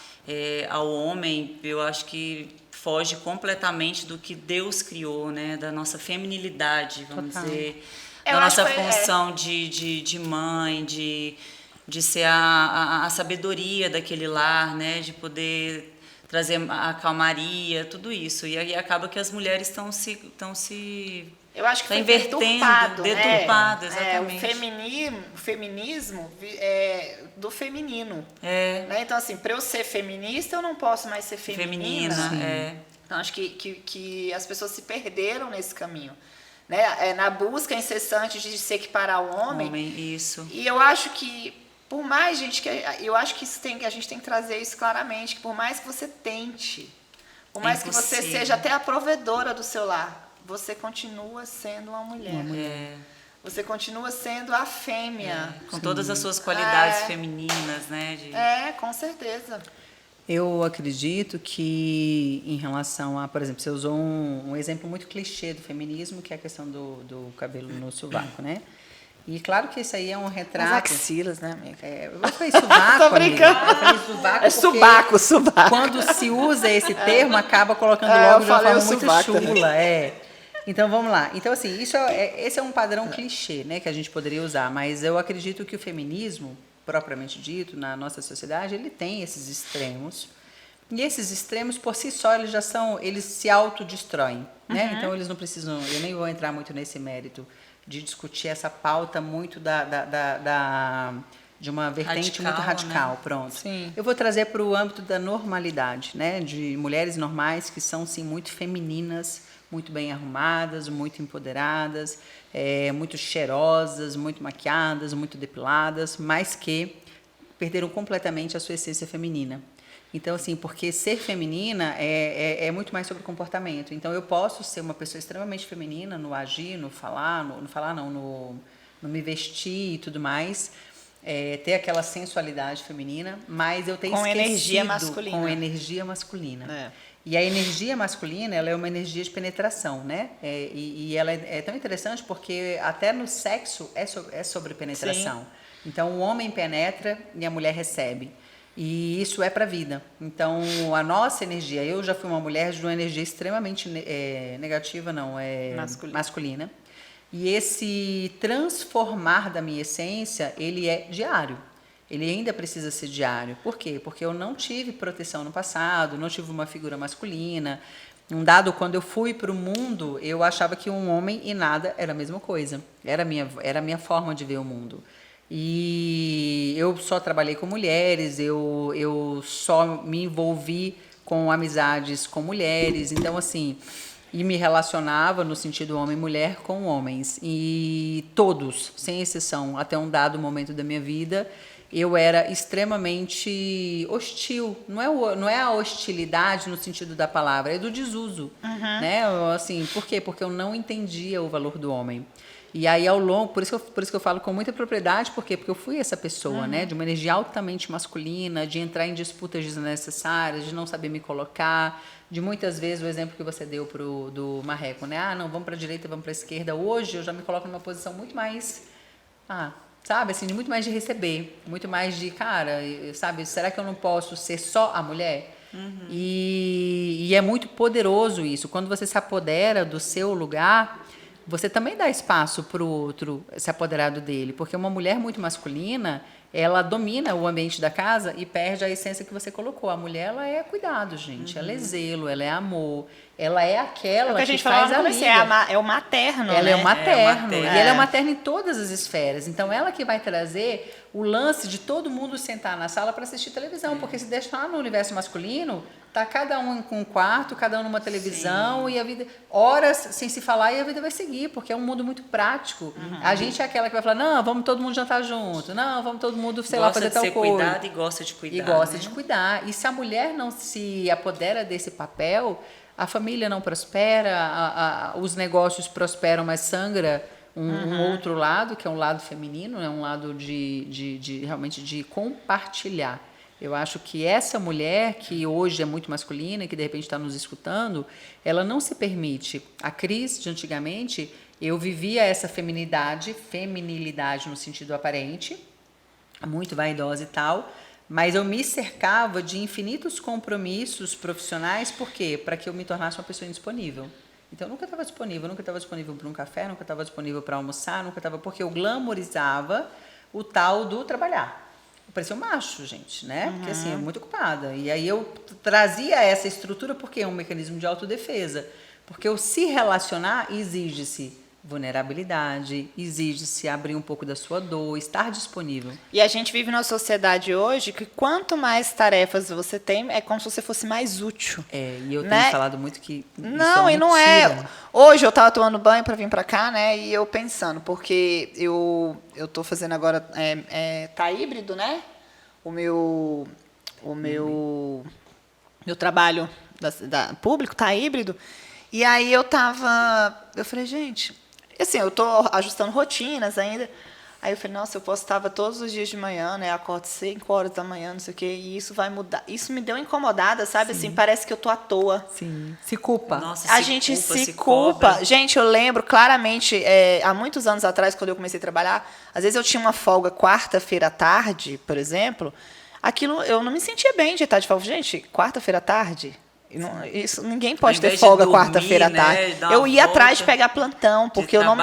ao homem, eu acho que foge completamente do que Deus criou, né? Da nossa feminilidade, vamos dizer, da nossa função de mãe, de ser a sabedoria daquele lar, né? De poder trazer a calmaria, tudo isso. E aí acaba que as mulheres estão se eu acho que foi deturpado, exatamente. O feminismo do feminino. Né? Então, assim, para eu ser feminista, eu não posso mais ser feminina. Então, acho que as pessoas se perderam nesse caminho. Né? Na busca incessante de se equiparar ao homem. Isso. E eu acho que, por mais, gente, eu acho que a gente tem que trazer isso claramente, que por mais que você tente, por mais que você seja até a provedora do seu lar, você continua sendo uma mulher. Você continua sendo a fêmea. Com todas as suas qualidades femininas, né? Com certeza. Eu acredito que, em relação a, por exemplo, você usou um exemplo muito clichê do feminismo, que é a questão do cabelo no sovaco, né? E claro que isso aí é um retrato... As axilas, né, amiga? Eu falei sovaco, tô brincando. Amiga. Eu falei sovaco subaco. Quando se usa esse termo, acaba colocando logo de uma forma muito chula. Então, vamos lá. Então, assim, esse é um padrão clichê, né, que a gente poderia usar. Mas eu acredito que o feminismo, propriamente dito, na nossa sociedade, ele tem esses extremos. E esses extremos, por si só, eles se autodestroem, né? Então, eles não precisam... Eu nem vou entrar muito nesse mérito de discutir essa pauta muito de uma vertente muito radical, né? Pronto. Sim. Eu vou trazer para o âmbito da normalidade, né? De mulheres normais que são, sim, muito femininas, muito bem arrumadas, muito empoderadas, muito cheirosas, muito maquiadas, muito depiladas, mas que perderam completamente a sua essência feminina. Então, assim, porque ser feminina é muito mais sobre comportamento. Então, eu posso ser uma pessoa extremamente feminina no agir, no falar, no me vestir e tudo mais, ter aquela sensualidade feminina, mas eu tenho com energia masculina. Com energia masculina. E a energia masculina, ela é uma energia de penetração, né? E ela é tão interessante porque até no sexo é sobre penetração. Sim. Então, o homem penetra e a mulher recebe. E isso é para a vida. Então, a nossa energia... Eu já fui uma mulher de uma energia extremamente negativa, masculina. E esse transformar da minha essência, ele é diário. Ele ainda precisa ser diário. Por quê? Porque eu não tive proteção no passado, não tive uma figura masculina. Quando eu fui para o mundo, eu achava que um homem e nada era a mesma coisa. Era a minha forma de ver o mundo. E eu só trabalhei com mulheres, eu só me envolvi com amizades com mulheres. Então, assim... E me relacionava no sentido homem-mulher com homens. E todos, sem exceção, até um dado momento da minha vida... eu era extremamente hostil. Não é a hostilidade no sentido da palavra, é do desuso. Né? Assim, por quê? Porque eu não entendia o valor do homem. E aí, ao longo... Por isso que eu falo com muita propriedade. Por quê? Porque eu fui essa pessoa, né? De uma energia altamente masculina, de entrar em disputas desnecessárias, de não saber me colocar. De muitas vezes, o exemplo que você deu do marreco, né? Não, vamos para a direita, vamos para a esquerda. Hoje, eu já me coloco numa posição muito mais... sabe, assim, muito mais de receber, muito mais de, cara, sabe, será que eu não posso ser só a mulher? E é muito poderoso isso. Quando você se apodera do seu lugar, você também dá espaço para o outro se apoderar dele, porque uma mulher muito masculina, ela domina o ambiente da casa e perde a essência que você colocou. A mulher, ela é cuidado, gente, ela é zelo, ela é amor, ela é aquela que faz a liga. É o materno, ela né? é o materno, e ela é o materno em todas as esferas. Então, ela que vai trazer o lance de todo mundo sentar na sala para assistir televisão, porque se deixar no universo masculino, tá cada um com um quarto, cada um numa televisão, e a vida, horas sem se falar, e a vida vai seguir, porque é um mundo muito prático. A gente é aquela que vai falar, não, vamos todo mundo jantar junto, não, vamos todo mundo, sei lá, fazer tal coisa. Gosta de ser cuidado e gosta de cuidar. E gosta de cuidar. E se a mulher não se apodera desse papel, a família não prospera, os negócios prosperam, mas sangra um outro lado, que é um lado feminino, é um lado de realmente de compartilhar. Eu acho que essa mulher, que hoje é muito masculina e que de repente está nos escutando, ela não se permite. A Cris, de antigamente, eu vivia essa feminilidade no sentido aparente, muito vaidosa e tal, mas eu me cercava de infinitos compromissos profissionais, por quê? Para que eu me tornasse uma pessoa indisponível. Então, eu nunca estava disponível para um café, nunca estava disponível para almoçar, porque eu glamorizava o tal do trabalhar. Eu parecia um macho, gente, né? Porque, assim, eu muito ocupada. E aí eu trazia essa estrutura porque é um mecanismo de autodefesa. Porque o se relacionar exige-se vulnerabilidade, exige-se abrir um pouco da sua dor, estar disponível. E a gente vive numa sociedade hoje que quanto mais tarefas você tem, é como se você fosse mais útil. E eu né? tenho falado muito que não, isso e não é. Hoje eu estava tomando banho para vir para cá, né? E eu pensando, porque eu tô fazendo agora tá híbrido, né? O meu trabalho público tá híbrido. E aí eu falei, gente, assim, eu tô ajustando rotinas ainda. Aí eu falei, nossa, eu postava todos os dias de manhã, né? Acordo 5 horas da manhã, não sei o quê, e isso vai mudar. Isso me deu incomodada, sabe? Sim. Assim, parece que eu tô à toa. Sim. Se culpa. Nossa, a gente se culpa. Gente, eu lembro claramente, há muitos anos atrás, quando eu comecei a trabalhar, às vezes eu tinha uma folga quarta-feira à tarde, por exemplo. Aquilo, eu não me sentia bem de estar de folga. Gente, quarta-feira à tarde? Ninguém pode ter folga quarta-feira à tarde. Né, eu ia atrás de pegar plantão, porque eu não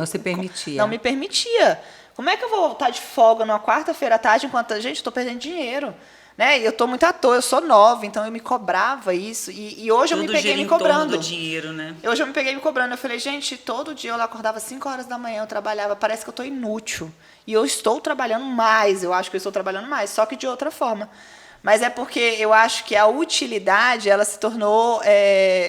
se permitia. Não me permitia. Como é que eu vou estar de folga numa quarta-feira à tarde enquanto gente, eu estou perdendo dinheiro, né? E eu estou muito à toa, eu sou nova, então eu me cobrava isso e hoje eu me peguei me cobrando. Do dinheiro, né? Hoje eu me peguei me cobrando. Eu falei, gente, todo dia eu acordava 5 horas da manhã, eu trabalhava, parece que eu estou inútil. E eu estou trabalhando mais, eu acho que eu estou trabalhando mais, só que de outra forma. Mas é porque eu acho que a utilidade, ela se tornou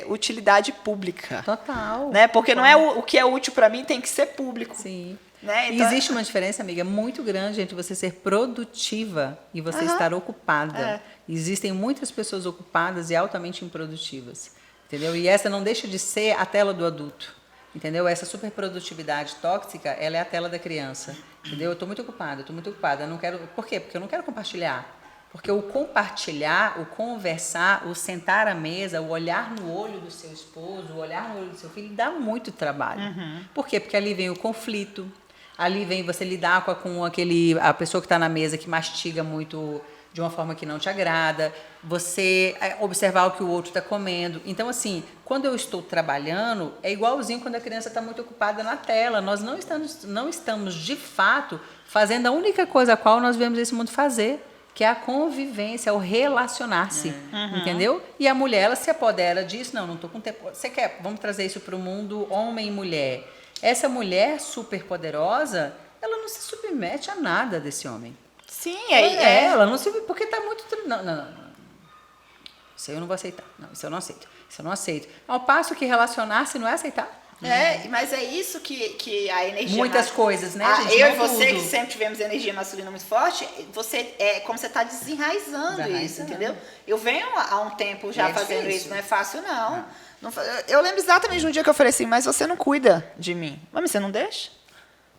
utilidade pública. Total. Né? Porque não é o que é útil para mim tem que ser público. Sim. Né? Então, existe uma diferença, amiga, muito grande entre você ser produtiva e você estar ocupada. Existem muitas pessoas ocupadas e altamente improdutivas. Entendeu? E essa não deixa de ser a tela do adulto. Entendeu? Essa superprodutividade tóxica, ela é a tela da criança. Entendeu? Eu estou muito ocupada. Não quero... Por quê? Porque eu não quero compartilhar. Porque o compartilhar, o conversar, o sentar à mesa, o olhar no olho do seu esposo, o olhar no olho do seu filho, dá muito trabalho. Por quê? Porque ali vem o conflito, ali vem você lidar com a pessoa que está na mesa que mastiga muito de uma forma que não te agrada, você observar o que o outro está comendo. Então, assim, quando eu estou trabalhando, é igualzinho quando a criança está muito ocupada na tela. Nós não estamos, de fato, fazendo a única coisa a qual nós vemos esse mundo fazer, que é a convivência, o relacionar-se, entendeu? E a mulher, ela se apodera disso. Não estou com tempo. Você quer? Vamos trazer isso para o mundo homem e mulher. Essa mulher super poderosa, ela não se submete a nada desse homem. Sim, ela não se... Porque está muito... Não. Isso eu não vou aceitar. Não, isso eu não aceito. Isso eu não aceito. Ao passo que relacionar-se não é aceitar. Mas é isso que a energia... Muitas coisas, né, gente? Eu não e você, tudo. que sempre tivemos energia masculina muito forte, como você está desenraizando isso, entendeu? Eu venho há um tempo já fazendo difícil. isso, não é fácil, não. Eu lembro exatamente de um dia que eu falei assim, mas você não cuida de mim. Mas você não deixa?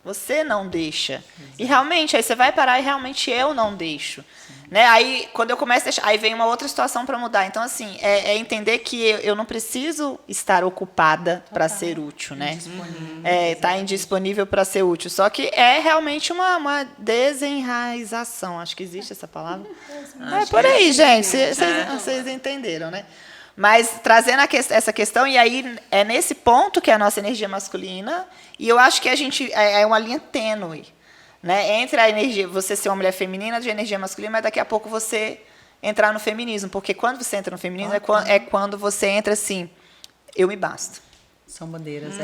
Você não deixa. E realmente, aí você vai parar e realmente eu não deixo. Né? Aí, quando eu começo a deixar, aí vem uma outra situação para mudar. Então, assim, é entender que eu não preciso estar ocupada para ser útil, né? Tá indisponível para ser útil. Só que é realmente uma desenraização. Acho que existe essa palavra. É por aí, gente. Vocês entenderam, né? Mas trazendo essa questão, e aí é nesse ponto que é a nossa energia masculina, e eu acho que a gente é uma linha tênue, né? Entre a energia, você ser uma mulher feminina de energia masculina, mas daqui a pouco você entrar no feminismo, porque quando você entra no feminismo é quando você entra assim, eu me basto. São bandeiras,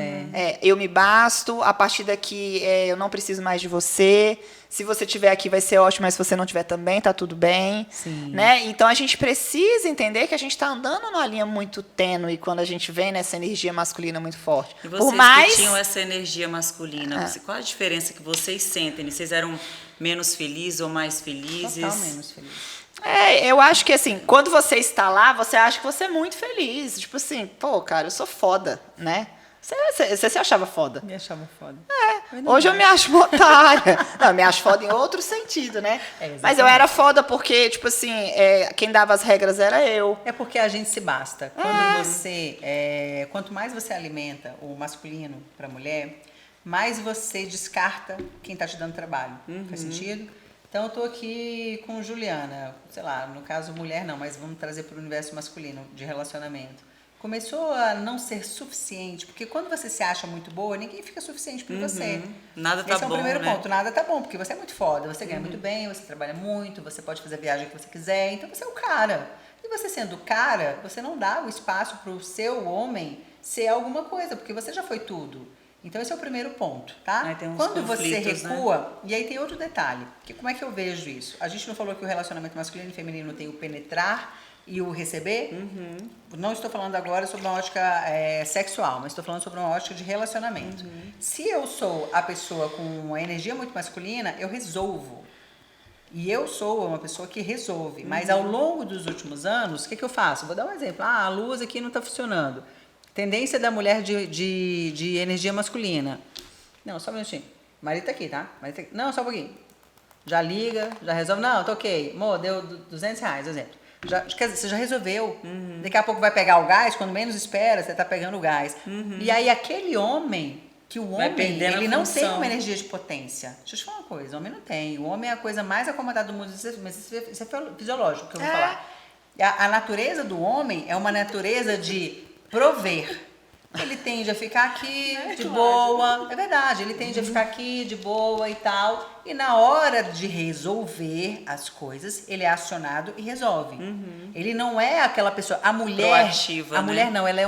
eu me basto, a partir daqui eu não preciso mais de você. Se você estiver aqui vai ser ótimo, mas se você não estiver também, tá tudo bem. Sim. Né? Então a gente precisa entender que a gente está andando numa linha muito tênue quando a gente vem nessa energia masculina muito forte. E vocês que tinham essa energia masculina, qual a diferença que vocês sentem? Vocês eram menos felizes ou mais felizes? Total menos felizes. Eu acho que, assim, quando você está lá, você acha que você é muito feliz. Tipo assim, pô, cara, eu sou foda, né? Você se achava foda? Me achava foda. Hoje eu me acho uma otária. Não, eu me acho foda em outro sentido, né? Mas eu era foda porque, tipo assim, quem dava as regras era eu. É porque a gente se basta. Quanto mais você alimenta o masculino para a mulher, mais você descarta quem está te dando trabalho. Faz sentido? Então, eu estou aqui com Juliana, sei lá, no caso mulher não, mas vamos trazer para o universo masculino de relacionamento. Começou a não ser suficiente, porque quando você se acha muito boa, ninguém fica suficiente por você. Nada tá bom, esse é o primeiro né? ponto, nada tá bom, porque você é muito foda, você ganha muito bem, você trabalha muito, você pode fazer a viagem que você quiser, então você é o cara. E você sendo o cara, você não dá o espaço para o seu homem ser alguma coisa, porque você já foi tudo. Então, esse é o primeiro ponto, tá? Quando você recua, né? E aí tem outro detalhe, que como é que eu vejo isso? A gente não falou que o relacionamento masculino e feminino tem o penetrar e o receber? Não estou falando agora sobre uma ótica sexual, mas estou falando sobre uma ótica de relacionamento. Se eu sou a pessoa com uma energia muito masculina, eu resolvo. E eu sou uma pessoa que resolve. Mas ao longo dos últimos anos, o que eu faço? Vou dar um exemplo. A luz aqui não está funcionando. Tendência da mulher de energia masculina. Não, só um minutinho. Marido tá aqui, tá? Marido tá aqui. Não, só um pouquinho. Já liga, já resolve. Não, tá ok. Amor, deu R$200, exemplo. Quer dizer, você já resolveu. Daqui a pouco vai pegar o gás, quando menos espera, você tá pegando o gás. E aí aquele homem, que o homem, ele não tem uma energia de potência. Deixa eu te falar uma coisa, o homem não tem. O homem é a coisa mais acomodada do mundo. Isso é fisiológico que eu vou falar. A natureza do homem é uma natureza de prover. Ele tende a ficar aqui de boa. É verdade, ele tende a ficar aqui de boa e tal. E na hora de resolver as coisas, ele é acionado e resolve. Ele não é aquela pessoa. A mulher. Proativa, a mulher não, ela é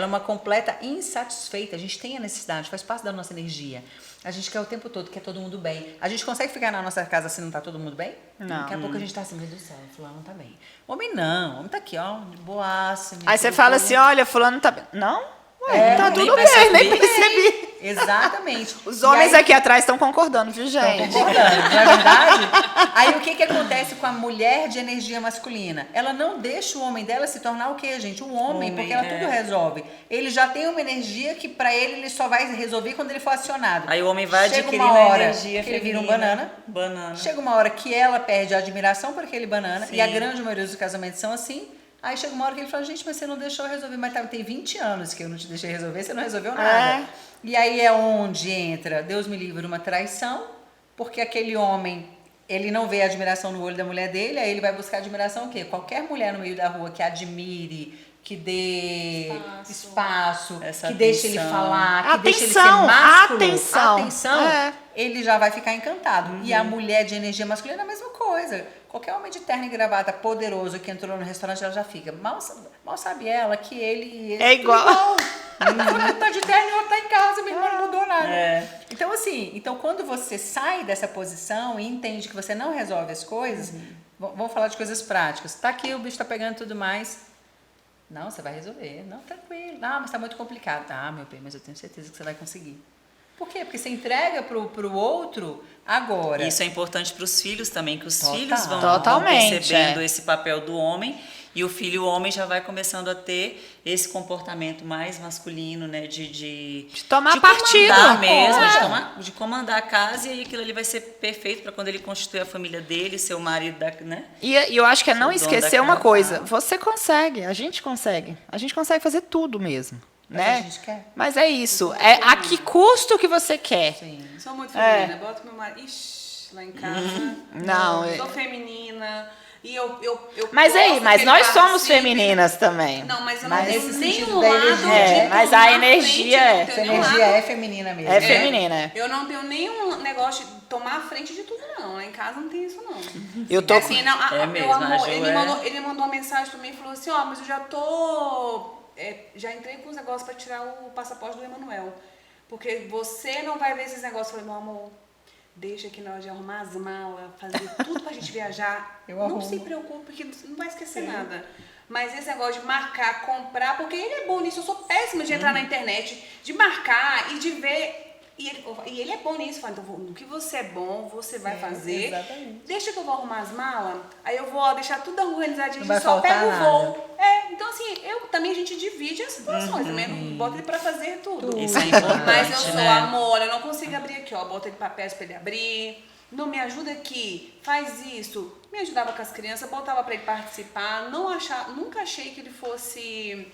uma completa insatisfeita. A gente tem a necessidade, faz parte da nossa energia. A gente quer o tempo todo, quer todo mundo bem. A gente consegue ficar na nossa casa se não tá todo mundo bem? Não. Daqui a pouco a gente tá assim, meu Deus do céu, fulano não tá bem. Homem não, homem tá aqui, ó, de boaça. Aí você fala assim, olha, fulano tá bem. Não? Ué, tá tudo bem, nem percebi. Exatamente. Os homens E aí, aqui atrás estão concordando, viu, gente? concordando, não é verdade? Aí o que acontece com a mulher de energia masculina? Ela não deixa o homem dela se tornar o quê, gente? Um homem, porque ela tudo resolve. Ele já tem uma energia que pra ele só vai resolver quando ele for acionado. Aí o homem vai Chega adquirindo uma hora a energia que ele vira um feminina. banana. Chega uma hora que ela perde a admiração por aquele banana, Sim. e a grande maioria dos casamentos são assim. Aí chega uma hora que ele fala, gente, mas você não deixou eu resolver, mas tem 20 anos que eu não te deixei resolver, você não resolveu nada. E aí é onde entra, Deus me livre, uma traição, porque aquele homem, ele não vê a admiração no olho da mulher dele, aí ele vai buscar admiração o quê? Qualquer mulher no meio da rua que admire, que dê espaço, Essa que deixe ele atenção. falar, que deixe ele ser Atenção, másculo, atenção. É. ele já vai ficar encantado. E a mulher de energia masculina é a mesma coisa. Qualquer homem de terno e gravata poderoso que entrou no restaurante, ela já fica. Mal sabe ela que ele É igual. Um tá de terno e outro tá em casa, minha irmã não mudou nada. Então, assim, quando você sai dessa posição e entende que você não resolve as coisas, vamos falar de coisas práticas. Tá aqui, o bicho tá pegando tudo mais. Não, você vai resolver. Não, tranquilo. Não, mas tá muito complicado. Tá, meu bem, mas eu tenho certeza que você vai conseguir. Por quê? Porque você entrega pro outro agora. Isso é importante para os filhos também, que os Total. filhos vão Totalmente, percebendo esse papel do homem, e o filho homem já vai começando a ter esse comportamento mais masculino, né? De tomar de partido. comandar mesmo, É. de comandar a casa, e aí aquilo ali vai ser perfeito para quando ele constituir a família dele, ser o marido né? E eu acho que é não Ser o dono esquecer daquela uma coisa. casa. Você consegue, a gente consegue. A gente consegue fazer tudo mesmo. Mas Né? a gente quer. Mas é isso. É a que custo que você quer. Sim. Sou muito feminina. Boto meu marido. Ixi, lá em casa. Não, Sou feminina. E eu Mas gosto aí, mas que nós ele somos participe. femininas também. Não, mas eu Mas não tenho nesse nenhum sentido da lado energia. de Mas tomar a energia frente, é- não Essa tenho nenhum energia lado- é feminina mesmo. É feminina, é. Eu não tenho nenhum negócio de tomar a frente de tudo, não. Lá em casa não tem isso, não. Eu tô Assim, não, É mesmo, meu amor, a Jo ele mandou uma mensagem pra mim e falou assim, ó, mas eu já tô... já entrei com os negócios pra tirar o passaporte do Emanuel. Porque você não vai ver esses negócios. Eu falei, meu amor, deixa que na hora de arrumar as malas, fazer tudo pra gente viajar. Eu não arrumo. se preocupe, porque não vai esquecer nada. Mas esse negócio de marcar, comprar, porque ele é bom nisso. Eu sou péssima de entrar na internet, de marcar e de ver. E ele é bom nisso. Fala, então, no que você é bom, você vai fazer. Exatamente. Deixa que eu vou arrumar as malas, aí eu vou deixar tudo organizadinho, Não vai a gente só faltar pega o nada. voo. Então assim, a gente divide as situações também, não bota ele pra fazer tudo. Isso é importante, Mas eu sou né? amor, eu não consigo abrir aqui, ó, bota ele papéis pra ele abrir. Não, me ajuda aqui, faz isso. Me ajudava com as crianças, botava pra ele participar. Nunca achei que ele fosse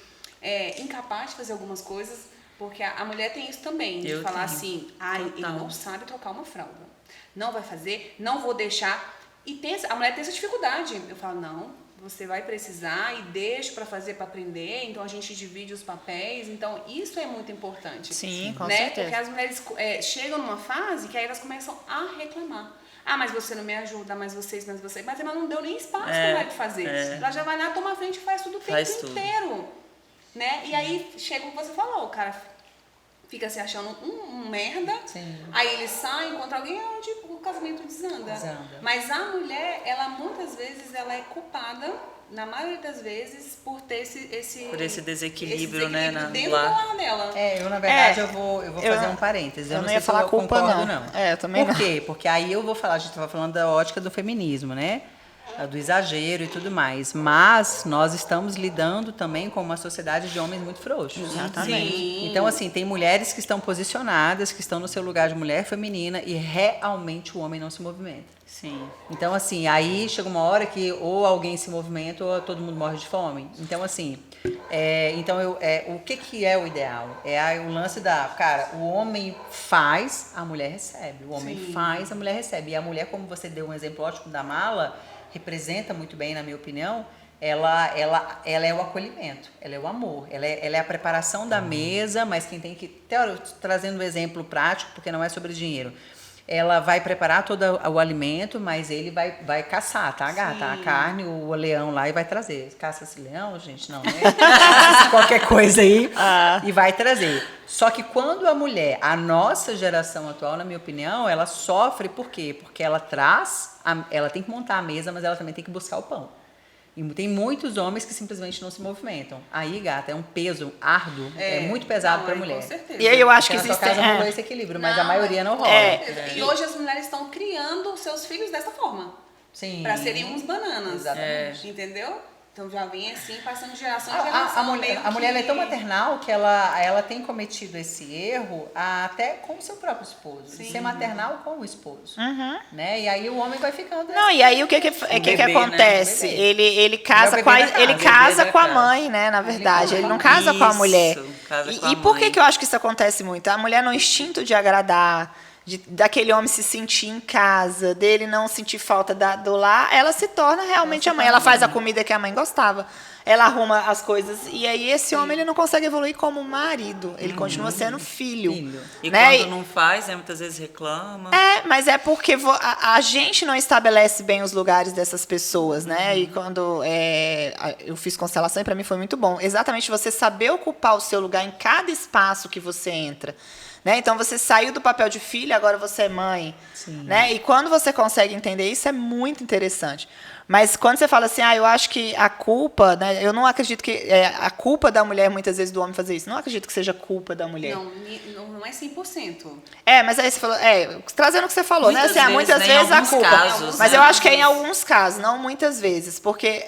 incapaz de fazer algumas coisas, porque a mulher tem isso também, de Eu falar tenho. assim, ele Total. não sabe trocar uma fralda. Não vai fazer, não vou deixar. E a mulher tem essa dificuldade. Eu falo, não, você vai precisar e deixa pra fazer, pra aprender. Então a gente divide os papéis. Então isso é muito importante. Sim, com né? certeza. Porque as mulheres chegam numa fase que aí elas começam a reclamar. Ah, mas você não me ajuda, mas vocês. Mas ela não deu nem espaço pra ela de fazer. Ela já vai lá, toma a frente e faz tudo o tempo Faz tudo. inteiro. Né? E aí chega o que você falou, o cara fica se achando um merda, Sim. aí ele sai, encontra alguém, onde o casamento desanda. Mas a mulher, ela muitas vezes ela é culpada, na maioria das vezes, por ter esse desequilíbrio, né, dentro lá. do lar dela. Eu na verdade, eu vou fazer um parênteses. Eu não não sei ia se falar eu culpa, concordo, não. Eu também Por não. quê? Porque aí eu vou falar, a gente estava falando da ótica do feminismo, né? Do exagero e tudo mais. Mas nós estamos lidando também com uma sociedade de homens muito frouxos. Exatamente. Sim. Então, assim, tem mulheres que estão posicionadas, que estão no seu lugar de mulher feminina e realmente o homem não se movimenta. Sim. Então, assim, aí chega uma hora que ou alguém se movimenta ou todo mundo morre de fome. Então, assim, o que é o ideal? O lance cara, o homem faz, a mulher recebe. O homem faz, a mulher recebe. E a mulher, como você deu um exemplo ótimo da mala, representa muito bem, na minha opinião, ela é o acolhimento, ela é o amor, ela é a preparação da mesa, mas quem tem que... Trazendo um exemplo prático, porque não é sobre dinheiro. Ela vai preparar todo o alimento, mas ele vai caçar, tá, gata? A carne, o leão lá, e vai trazer. Caça esse leão, gente? Não, né? Caça qualquer coisa aí e vai trazer. Só que quando a mulher, a nossa geração atual, na minha opinião, ela sofre por quê? Porque ela tem que montar a mesa, mas ela também tem que buscar o pão. E tem muitos homens que simplesmente não se movimentam. Aí, gata, é um peso árduo, é muito pesado para a mulher. Com certeza. E aí eu acho que Porque na existe... sua casa rolou esse equilíbrio, mas Não, a maioria não rola. E hoje as mulheres estão criando seus filhos dessa forma. Sim. Pra serem uns bananas. Exatamente. Entendeu? Então já vem assim, passando de geração em geração. A mulher ela é tão maternal que ela tem cometido esse erro até com o seu próprio esposo. De ser maternal com o esposo. Né? E aí o homem vai ficando... Não, e aí o que bebê, acontece? Né? Ele casa É o com a, bebê da ele casa. casa Bebê da com a casa. mãe, né, na verdade. Ele não casa com a mulher. Casa com E a por mãe. que eu acho que isso acontece muito? A mulher no instinto de agradar, daquele homem se sentir em casa, dele não sentir falta do lar, ela se torna realmente a mãe. Ela faz a comida que a mãe gostava. Ela arruma as coisas. E aí esse homem ele não consegue evoluir como marido. Ele continua sendo filho. E né? quando não faz, muitas vezes reclama. Mas é porque a gente não estabelece bem os lugares dessas pessoas, né? E quando eu fiz constelação, e para mim foi muito bom. Exatamente você saber ocupar o seu lugar em cada espaço que você entra. Né? Então, você saiu do papel de filha, agora você é mãe. Né? E quando você consegue entender isso, é muito interessante. Mas quando você fala assim, eu acho que a culpa, né? Eu não acredito que a culpa da mulher, muitas vezes, do homem fazer isso. Não acredito que seja culpa da mulher. Não é 100%. Mas aí você falou, trazendo o que você falou, Muitas né? Assim, muitas vezes, né? vezes Em a alguns culpa. casos, Mas né? eu acho que é em alguns casos, não muitas vezes. Porque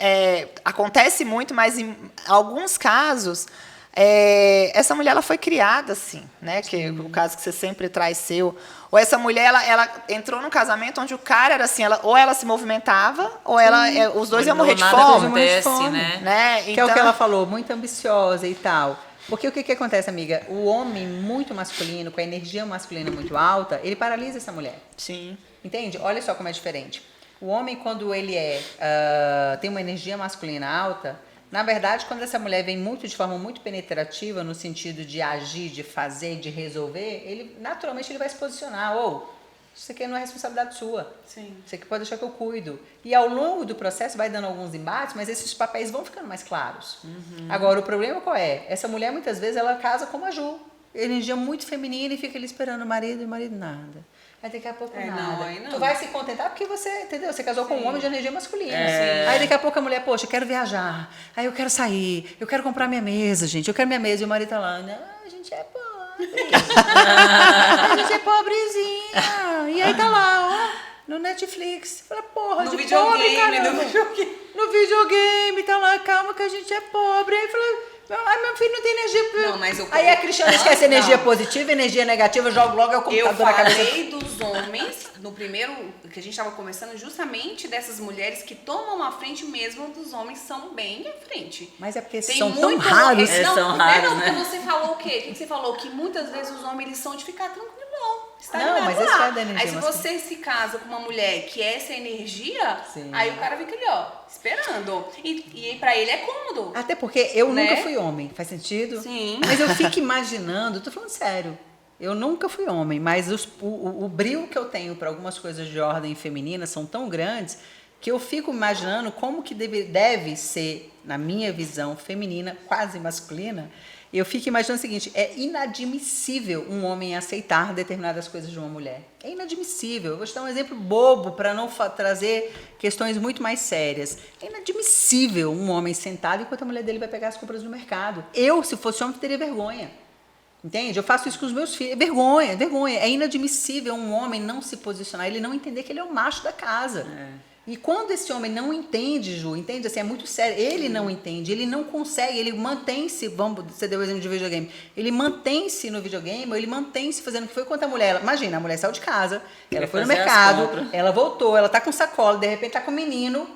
acontece muito, mas em alguns casos... essa mulher ela foi criada assim, né? Que é o caso que você sempre traz seu. Ou essa mulher ela entrou num casamento onde o cara era assim, ou ela se movimentava, ou os dois iam morrer de Nada fome. acontece, né? Que é o que ela falou, muito ambiciosa e tal. Porque o que acontece, amiga? O homem muito masculino, com a energia masculina muito alta, ele paralisa essa mulher. Sim. Entende? Olha só como é diferente. O homem, quando ele tem uma energia masculina alta, na verdade, quando essa mulher vem de forma muito penetrativa, no sentido de agir, de fazer, de resolver, ele naturalmente ele vai se posicionar. Isso aqui não é responsabilidade sua. Sim. Isso aqui pode deixar que eu cuido. E ao longo do processo vai dando alguns embates, mas esses papéis vão ficando mais claros. Agora, o problema qual é? Essa mulher, muitas vezes, ela casa com a Ju. Energia muito feminina e fica ali esperando o marido e o marido nada. Aí daqui a pouco nada. Não, aí não. Tu vai se contentar porque você, entendeu? Você casou com um homem de energia masculina. É. Aí daqui a pouco a mulher, poxa, eu quero viajar. Aí eu quero sair. Eu quero comprar minha mesa, gente. Eu quero minha mesa. E o marido tá lá, não, a gente é pobre. A gente é pobrezinha. E aí tá lá, no Netflix. Fala, porra, No de videogame, pobre, caramba. no videogame. No videogame, tá lá, calma que a gente é pobre. Aí fala... meu filho não tem energia. Não, mas Aí a Cristiana esquece energia positiva, energia negativa, joga logo o Eu computador na cabeça. falei dos homens, no primeiro que a gente estava conversando, justamente dessas mulheres que tomam a frente mesmo dos homens, são bem à frente. Mas é porque Tem são tão muito- raros. É, são raros, porque né? você falou o quê? O que você falou? Que muitas vezes os homens eles são de ficar tranquilão. Não, mas isso é da energia Aí se masculina. você se casa com uma mulher que é essa energia, Sim. aí o cara fica ali, ó, esperando. E pra ele é cômodo. Até porque eu Né? nunca fui homem, faz sentido? Sim. Mas eu fico imaginando, tô falando sério, eu nunca fui homem, mas o brilho que eu tenho para algumas coisas de ordem feminina são tão grandes que eu fico imaginando como que deve ser, na minha visão feminina, quase masculina. Eu fico imaginando o seguinte, é inadmissível um homem aceitar determinadas coisas de uma mulher. É inadmissível. Eu vou te dar um exemplo bobo para não trazer questões muito mais sérias. É inadmissível um homem sentado enquanto a mulher dele vai pegar as compras no mercado. Eu, se fosse homem, teria vergonha. Entende? Eu faço isso com os meus filhos. É vergonha, vergonha. É inadmissível um homem não se posicionar, ele não entender que ele é o macho da casa. E quando esse homem não entende, Ju, entende? Assim, é muito sério. Ele não entende, ele não consegue, ele mantém-se, você deu o exemplo de videogame, ele mantém-se no videogame, ele mantém-se fazendo o que foi contra a mulher. Imagina, a mulher saiu de casa, ela foi no fazer as mercado, compras. ela voltou, ela tá com sacola, de repente tá com o menino.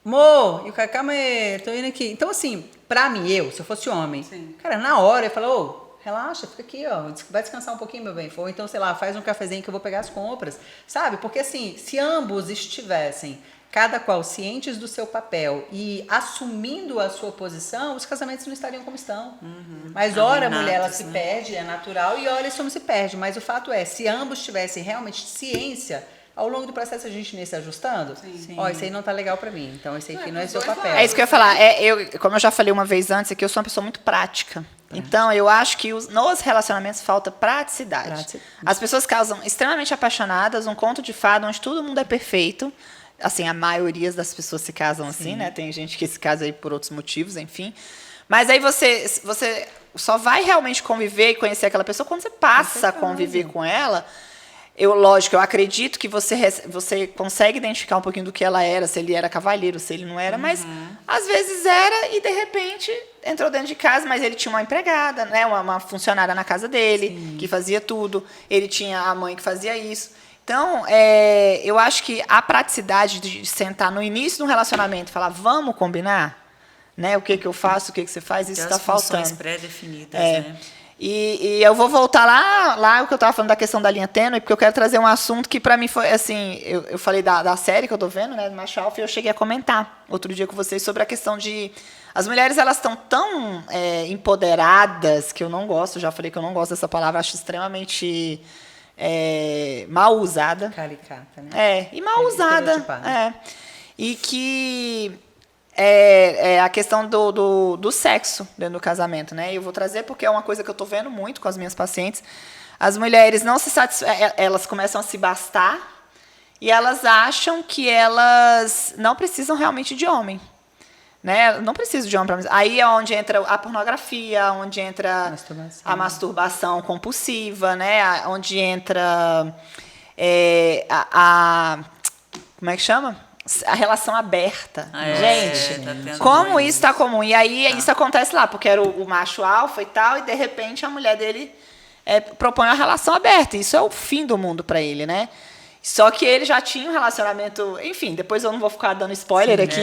Amor, e o cara, calma aí, tô indo aqui. Então, assim, pra mim, se eu fosse homem, Sim. cara, na hora eu falo, relaxa, fica aqui, ó, vai descansar um pouquinho, meu bem. Ou então, sei lá, faz um cafezinho que eu vou pegar as compras, sabe? Porque assim, se ambos estivessem, cada qual cientes do seu papel e assumindo a sua posição, os casamentos não estariam como estão. Mas ora a mulher, ela se perde, é natural, e ora esse homem se perde. Mas o fato é, se ambos tivessem realmente ciência, ao longo do processo a gente nem se ajustando, ó, isso aí não tá legal pra mim, então esse aqui não é seu papel. É isso que eu ia falar. Como eu já falei uma vez antes, aqui eu sou uma pessoa muito prática. Então, eu acho que nos relacionamentos falta praticidade. As pessoas casam extremamente apaixonadas, um conto de fada onde todo mundo é perfeito. assim, a maioria das pessoas se casam assim, né? Tem gente que se casa aí por outros motivos, enfim. Mas aí você só vai realmente conviver e conhecer aquela pessoa quando você passa a conviver com ela. Lógico, eu acredito que você consegue identificar um pouquinho do que ela era, se ele era cavalheiro, se ele não era, mas às vezes era e de repente entrou dentro de casa, mas ele tinha uma empregada, né, uma funcionária na casa dele, que fazia tudo, ele tinha a mãe que fazia isso. Então, eu acho que a praticidade de sentar no início de um relacionamento e falar, vamos combinar? Né, o que eu faço, o que você faz, isso está faltando. As funções pré-definidas, né? E eu vou voltar lá o que eu estava falando da questão da linha tênue, porque eu quero trazer um assunto que para mim foi assim, eu falei da série que eu estou vendo, né, do Macho Alfa, e eu cheguei a comentar outro dia com vocês sobre a questão de as mulheres, elas estão tão empoderadas, que eu não gosto, já falei que eu não gosto dessa palavra, acho extremamente mal usada. Caricata, né? E mal usada. E que a questão do sexo dentro do casamento, né? Eu vou trazer porque é uma coisa que eu estou vendo muito com as minhas pacientes. As mulheres não se elas começam a se bastar e elas acham que elas não precisam realmente de homem, né? Não precisam de homem para. Aí é onde entra a pornografia, onde entra a masturbação compulsiva, né? Onde entra como é que chama? A relação aberta. Gente, como isso está comum. E aí isso acontece lá, porque era o macho alfa e tal, e de repente a mulher dele propõe uma relação aberta. Isso é o fim do mundo para ele, né? Só que ele já tinha um relacionamento... Enfim, depois eu não vou ficar dando spoiler aqui,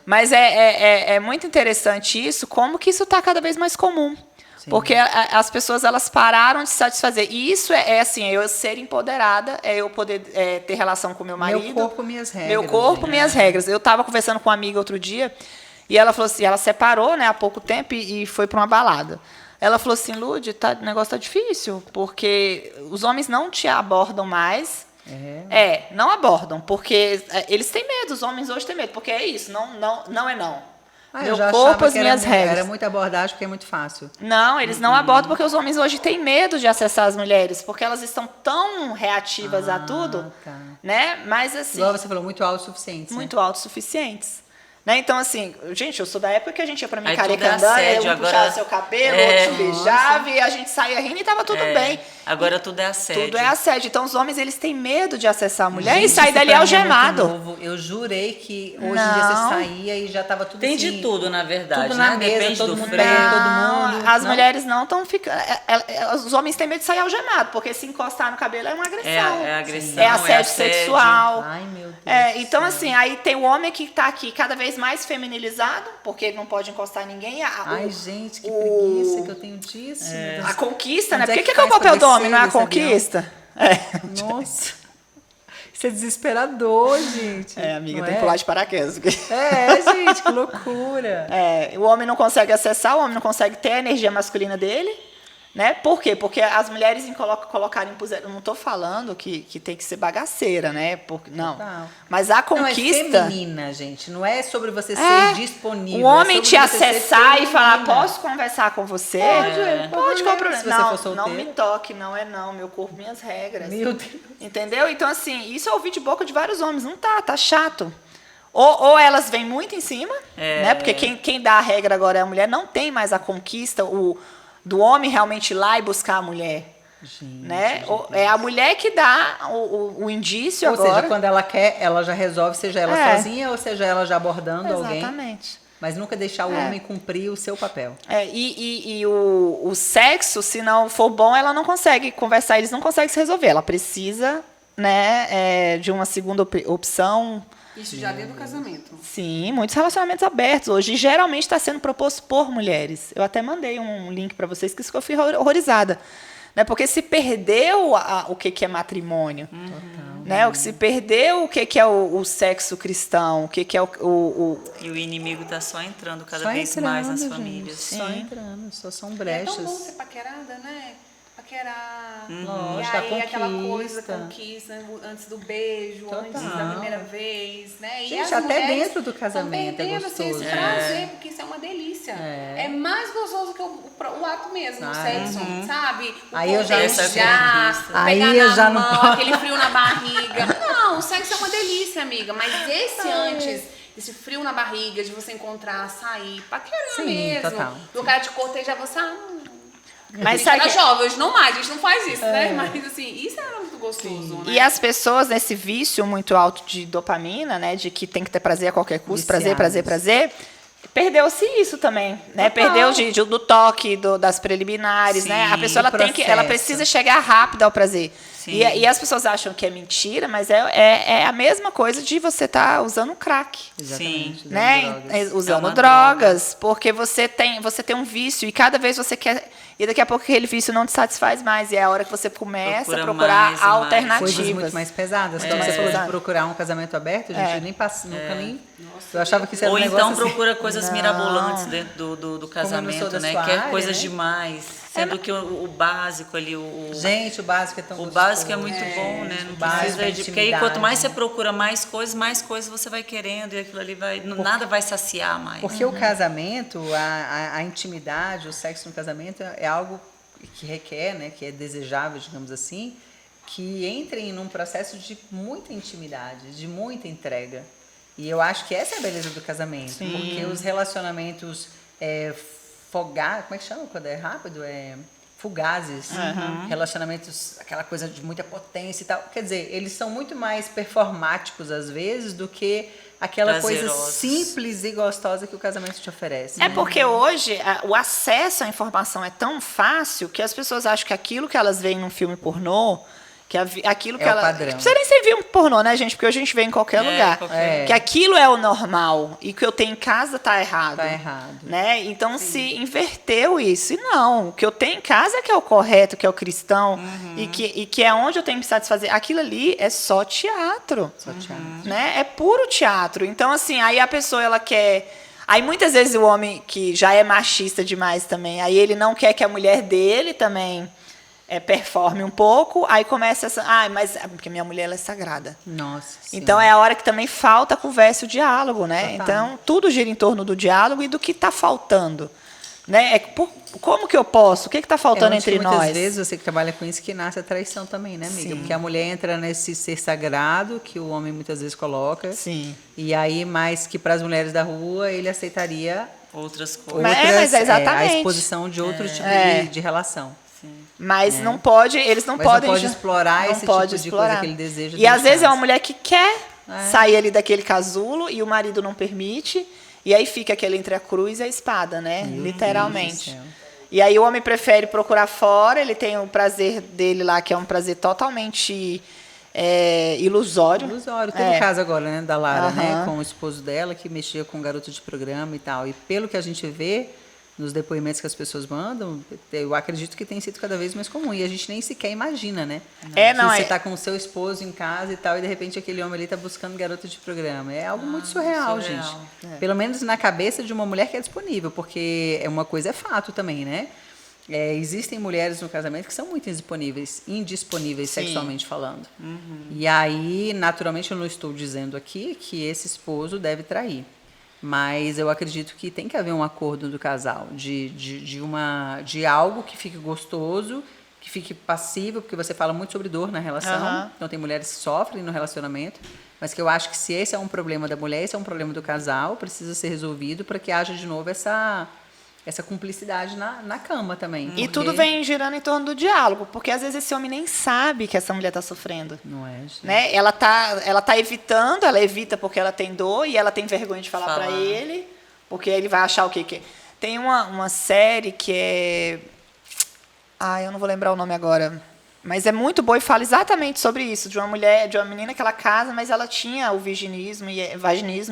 mas é muito interessante isso, como que isso está cada vez mais comum. Sim. Porque as pessoas, elas pararam de se satisfazer. E isso assim, eu ser empoderada, eu poder ter relação com meu marido. Meu corpo, minhas regras. Meu corpo, minhas regras. Eu estava conversando com uma amiga outro dia, e ela falou assim, ela separou, né, há pouco tempo e foi para uma balada. Ela falou assim, Lud, o negócio tá difícil, porque os homens não te abordam mais. Não abordam, porque eles têm medo, os homens hoje têm medo, porque é isso, não é não. Meu corpo, as minhas regras. Era muita abordagem porque é muito fácil. Não, eles não abordam porque os homens hoje têm medo de acessar as mulheres, porque elas estão tão reativas a tudo, né? Mas assim... Igual você falou, muito autossuficientes. Muito autossuficientes. Né? Então, assim, gente, eu sou da época que a gente ia pra Micareta andando, um puxava seu cabelo, outro beijava, e a gente saía rindo e tava tudo bem. Agora tudo é assédio. Tudo é assédio. Então, os homens, eles têm medo de acessar a mulher e sair dali algemado. Eu jurei que hoje em dia você saía e já tava tudo Tem assim, de tudo, na verdade. Tudo na né? mesa, Depende todo do mundo freio. bem, todo mundo. As mulheres não estão ficando... Os homens têm medo de sair algemado, porque se encostar no cabelo é uma agressão. É agressão, é assédio sexual. Ai, meu Deus. Então, assim, aí tem o homem que tá aqui cada vez mais feminilizado, porque ele não pode encostar em ninguém. Ai, gente, que preguiça que eu tenho disso. A conquista, né? Porque o que é o papel do homem, não é a conquista? Nossa. Isso é desesperador, gente. Amiga, tem que pular de paraquedas. Gente, que loucura. O homem não consegue acessar, o homem não consegue ter a energia masculina dele. Né? Por quê? Porque as mulheres colocarem... Eu não estou falando que tem que ser bagaceira, né? Não. Total. Mas a conquista... Não, é feminina, gente. Não é sobre você ser disponível. O homem te acessar e falar, posso conversar com você? Pode, qual o problema? Não me toque, não é não. Meu corpo, minhas regras. Meu Deus. Entendeu? Então, assim, isso eu ouvi de boca de vários homens. Não tá chato. Ou elas vêm muito em cima, né? Porque quem dá a regra agora é a mulher. Não tem mais a conquista, do homem realmente ir lá e buscar a mulher. Gente, né? É a mulher que dá o indício agora. Ou seja, quando ela quer, ela já resolve, seja ela sozinha ou seja ela já abordando alguém. Exatamente. Mas nunca deixar o homem cumprir o seu papel. E o sexo, se não for bom, ela não consegue conversar, eles não conseguem se resolver. Ela precisa, né, de uma segunda opção. Isso já dentro do casamento. Sim, muitos relacionamentos abertos hoje. Geralmente está sendo proposto por mulheres. Eu até mandei um link para vocês que eu fui horrorizada. Né? Porque se perdeu o que é matrimônio. Né? Se perdeu o que é o sexo cristão, o que é o... E o inimigo está só entrando cada vez mais nas famílias. Só entrando, só são brechas. É tão bom ser paquerada, né? Paquerar. Lógico, e aí a aquela coisa, conquista antes do beijo, antes da primeira vez, né? Gente, e até dentro do casamento é gostoso. Assim, esse prazer, porque isso é uma delícia. É mais gostoso que o ato mesmo, o sexo, sabe? Aí eu já beijar, aí eu já não posso. Aquele frio na barriga. Não, o sexo é uma delícia, amiga. Mas esse antes, esse frio na barriga de você encontrar, sair, paquerar Sim, mesmo. total. O cara te cortejar, você... Mas a sabe gente que- era jovem, hoje não mais, a gente não faz isso, né? Mas assim, isso era muito gostoso, né? E as pessoas nesse vício muito alto de dopamina, né, de que tem que ter prazer a qualquer custo, prazer, prazer, prazer, perdeu-se isso também, né? Perdeu do toque, das preliminares, Sim, né? A pessoa ela do tem que, ela processo. precisa chegar rápido ao prazer. Sim. E as pessoas acham que é mentira, mas é a mesma coisa de você estar usando crack. Exatamente. Sim. usando Né? drogas. Usando É uma drogas, porque você tem um vício e cada vez você quer. E daqui a pouco aquele vício não te satisfaz mais. E é a hora que você começa Procura a procurar mais e mais. alternativas. Coisas muito mais pesadas. Quando você mais falou de pesadas. procurar um casamento aberto, a gente nem passa, nunca nem... Eu achava que isso era Ou um negócio então assim. procura coisas mirabolantes dentro do eu não sou casamento, da né? sua Quer área, coisas né? demais. Sendo que o básico ali, Gente, o básico é tão o gostoso. básico é muito bom, né? Não o básico precisa é de. Porque aí quanto intimidade. mais você procura mais coisas você vai querendo e aquilo ali vai. Nada vai saciar mais. Porque o casamento, a intimidade, o sexo no casamento é algo que requer, né, que é desejável, digamos assim, que entrem num processo de muita intimidade, de muita entrega. E eu acho que essa é a beleza do casamento. Porque os relacionamentos como é que chama quando é rápido? Fugazes. Relacionamentos, aquela coisa de muita potência e tal. Quer dizer, eles são muito mais performáticos, às vezes, do que aquela coisa Prazerosos. simples e gostosa que o casamento te oferece. É porque hoje o acesso à informação é tão fácil que as pessoas acham que aquilo que elas veem num filme pornô, que aquilo que É o ela. padrão. Não precisa nem ser ver um pornô, né, gente? Porque hoje a gente vê em qualquer lugar. qualquer- Que aquilo é o normal e o que eu tenho em casa tá errado. Tá errado. Né? Então se inverteu isso. E não, o que eu tenho em casa é que é o correto, que é o cristão, e que é onde eu tenho que me satisfazer. Aquilo ali é só teatro. Só teatro. Né? É puro teatro. Então, assim, aí a pessoa ela quer. Aí muitas vezes o homem que já é machista demais também, aí ele não quer que a mulher dele também performe um pouco, aí começa essa. Mas porque minha mulher ela é sagrada. Nossa. Então é a hora que também falta a conversa e o diálogo, né? Total. Então tudo gira em torno do diálogo e do que está faltando. Né? Como que eu posso? O que está faltando entre muitas nós? vezes você que trabalha com isso que nasce a traição também, né, amiga? Porque a mulher entra nesse ser sagrado que o homem muitas vezes coloca. Sim. E aí, mais que para as mulheres da rua, ele aceitaria Outras coisas. Mas é exatamente. a exposição de outro tipo de relação. Mas não pode, eles não Mas podem. não pode explorar não esse pode tipo de explorar. coisa que ele deseja. E às dentro de vezes é casa. uma mulher que quer sair ali daquele casulo e o marido não permite. E aí fica aquele entre a cruz e a espada, né? Literalmente. Deus do céu. E aí o homem prefere procurar fora, ele tem o prazer dele lá, que é um prazer totalmente ilusório. Ilusório. Teve o caso agora, né, da Lara, né, Aham. com o esposo dela, que mexia com garoto de programa e tal. E pelo que a gente vê nos depoimentos que as pessoas mandam, eu acredito que tem sido cada vez mais comum. E a gente nem sequer imagina, né? Você está com o seu esposo em casa e tal, e de repente aquele homem ali está buscando garoto de programa. É algo muito surreal, gente. Pelo menos na cabeça de uma mulher que é disponível, porque uma coisa é fato também, né? Existem mulheres no casamento que são muito indisponíveis sexualmente falando. E aí, naturalmente, eu não estou dizendo aqui que esse esposo deve trair. Mas eu acredito que tem que haver um acordo do casal, de algo que fique gostoso, que fique passível, porque você fala muito sobre dor na relação. Então, tem mulheres que sofrem no relacionamento. Mas que eu acho que se esse é um problema da mulher, esse é um problema do casal, precisa ser resolvido para que haja de novo essa cumplicidade na cama também. E porque- tudo vem girando em torno do diálogo, porque às vezes esse homem nem sabe que essa mulher está sofrendo. Não é, gente? Né? Ela tá evitando, ela evita porque ela tem dor e ela tem vergonha de falar para ele, porque ele vai achar o quê? Tem uma série que é... eu não vou lembrar o nome agora, mas é muito boa e fala exatamente sobre isso, de uma menina que ela casa, mas ela tinha o vaginismo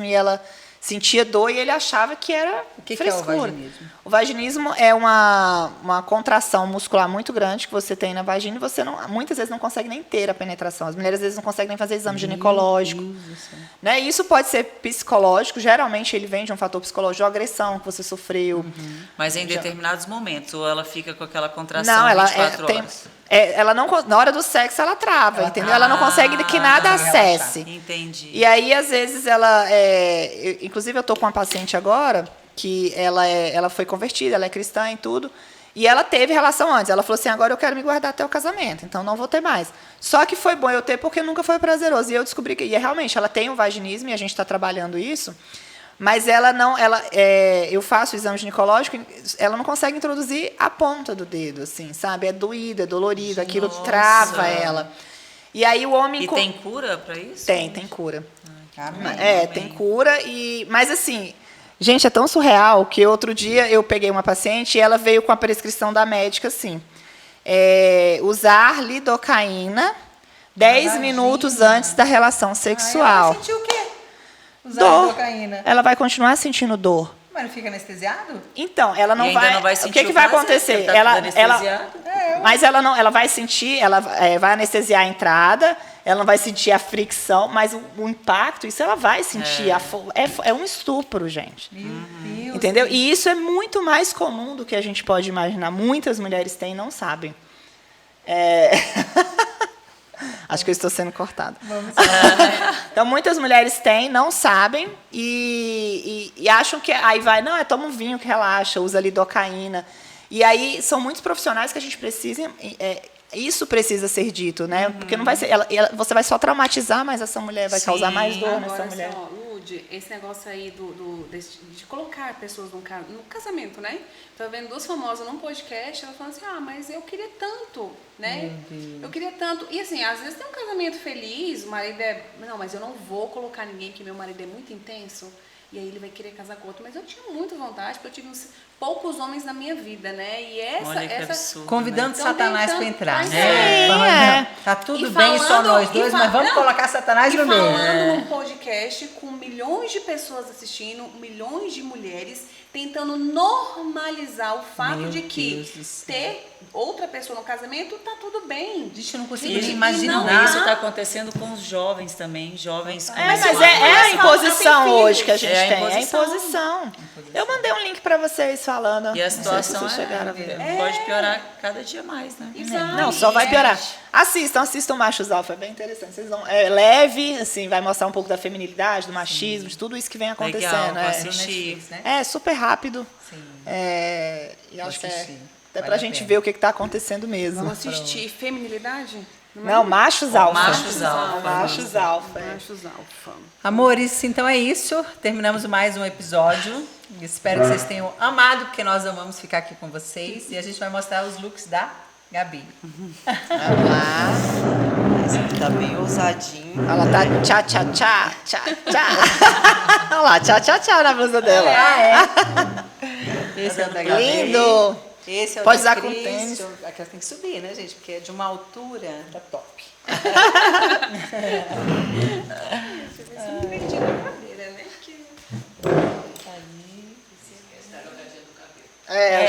e ela sentia dor e ele achava que era que é o frescura. vaginismo? O vaginismo é uma contração muscular muito grande que você tem na vagina e você muitas vezes não consegue nem ter a penetração. As mulheres às vezes não conseguem nem fazer exame ginecológico. Né? Isso pode ser psicológico, geralmente ele vem de um fator psicológico, de uma agressão que você sofreu. Mas em determinados momentos, ou ela fica com aquela contração Não, ela 24 horas. ela não, na hora do sexo ela trava, entendeu? Ela não consegue que nada consegue acesse. Entendi. E aí, às vezes, inclusive, eu estou com uma paciente agora que ela foi convertida, ela é cristã e tudo. E ela teve relação antes. Ela falou assim, agora eu quero me guardar até o casamento, então não vou ter mais. Só que foi bom eu ter porque nunca foi prazeroso. E eu descobri que realmente ela tem o vaginismo e a gente está trabalhando isso, mas ela não, eu faço o exame ginecológico, ela não consegue introduzir a ponta do dedo, assim, sabe? É doído, é dolorido, aquilo trava ela. E aí o homem... E tem cura para isso? Tem cura. Amém. Tem cura, mas assim... Gente, é tão surreal que outro dia eu peguei uma paciente e ela veio com a prescrição da médica, assim, usar lidocaína 10 minutos antes da relação sexual. Ela sentiu o quê? Usar Dor. lidocaína. Ela vai continuar sentindo dor. Mas não fica anestesiado? Então, ela não E ainda vai... não vai o sentir que vai prazer, acontecer? porque tá tudo anestesiado. Mas ela não, ela vai sentir, ela vai anestesiar a entrada, ela não vai sentir a fricção, mas o impacto, isso ela vai sentir. É um estupro, gente. Meu Deus. Entendeu? E isso é muito mais comum do que a gente pode imaginar. Muitas mulheres têm e não sabem. Acho que eu estou sendo cortada. Então, muitas mulheres têm, não sabem e acham que aí vai, não, toma um vinho que relaxa, usa lidocaína. E aí são muitos profissionais que a gente precisa, isso precisa ser dito, né? Porque não vai ser, você vai só traumatizar, mas essa mulher vai causar mais dor nessa mulher. Agora, Lud, esse negócio aí de colocar pessoas no casamento, né? Tô vendo duas famosas num podcast, ela falando assim, mas eu queria tanto, né? Eu queria tanto. E assim, às vezes tem um casamento feliz, o marido não, mas eu não vou colocar ninguém, que meu marido é muito intenso, e aí ele vai querer casar com outro. Mas eu tinha muita vontade, porque eu tive poucos homens na minha vida, né? E Olha que absurdo, convidando né? Satanás Então, para entrar, Sim, né? Tá tudo bem só nós dois, mas vamos colocar Satanás no meio. Falando num podcast com milhões de pessoas assistindo, milhões de mulheres, tentando normalizar o fato de que ter outra pessoa no casamento tá tudo bem. A gente não consegue E imaginar. isso está acontecendo com os jovens também, jovens. Mas é a imposição hoje que a gente É a tem. É a imposição. imposição. Eu mandei um link para vocês falando. E a Não sei se situação vocês chegaram a ver. pode piorar cada dia mais, né? Exato. Não, só vai piorar. Assistam Machos Alfa, é bem interessante. Vocês vão, leve, assim, vai mostrar um pouco da feminilidade, do machismo, de tudo isso que vem acontecendo. Legal, vou É. assistir. É super rápido. Sim. E acho que assistir. até Vale pra a gente pena. ver o que está acontecendo mesmo. Vamos assistir Feminilidade? Não, Machos Alfa. Machos Alfa. Machos Alfa. Machos Alfa. Amores, então é isso. Terminamos mais um episódio. Espero que vocês tenham amado, porque nós amamos ficar aqui com vocês. E a gente vai mostrar os looks da Gabi. Vamos lá. Esse aqui tá bem ousadinho. Ela tá tchá. Olha lá, tchá na blusa dela. Esse é o da Gabi. Lindo. Esse é o Pode da usar com Cris. tênis. Aqui tem que subir, né, gente? Porque é de uma altura, tá top.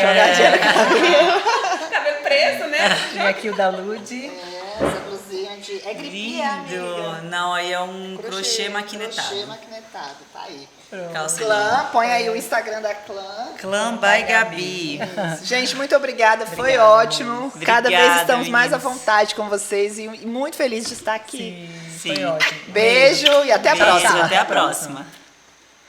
Jogadinha do cabelo. Cabelo preso, né? Tem aqui o da Lud. Essa blusinha de... É gripinha, amiga. Lindo. Não, aí é um crochê maquinetado. Crochê maquinetado, tá aí. Calça Clã, põe aí o Instagram da Clã. Clã by Gabi. Gente, muito obrigada, foi ótimo. Cada vez Obrigada, estamos mais à meninas. vontade com vocês e muito feliz de estar aqui. Sim. Foi ótimo. Beijo e até a Beijo, próxima. até a próxima.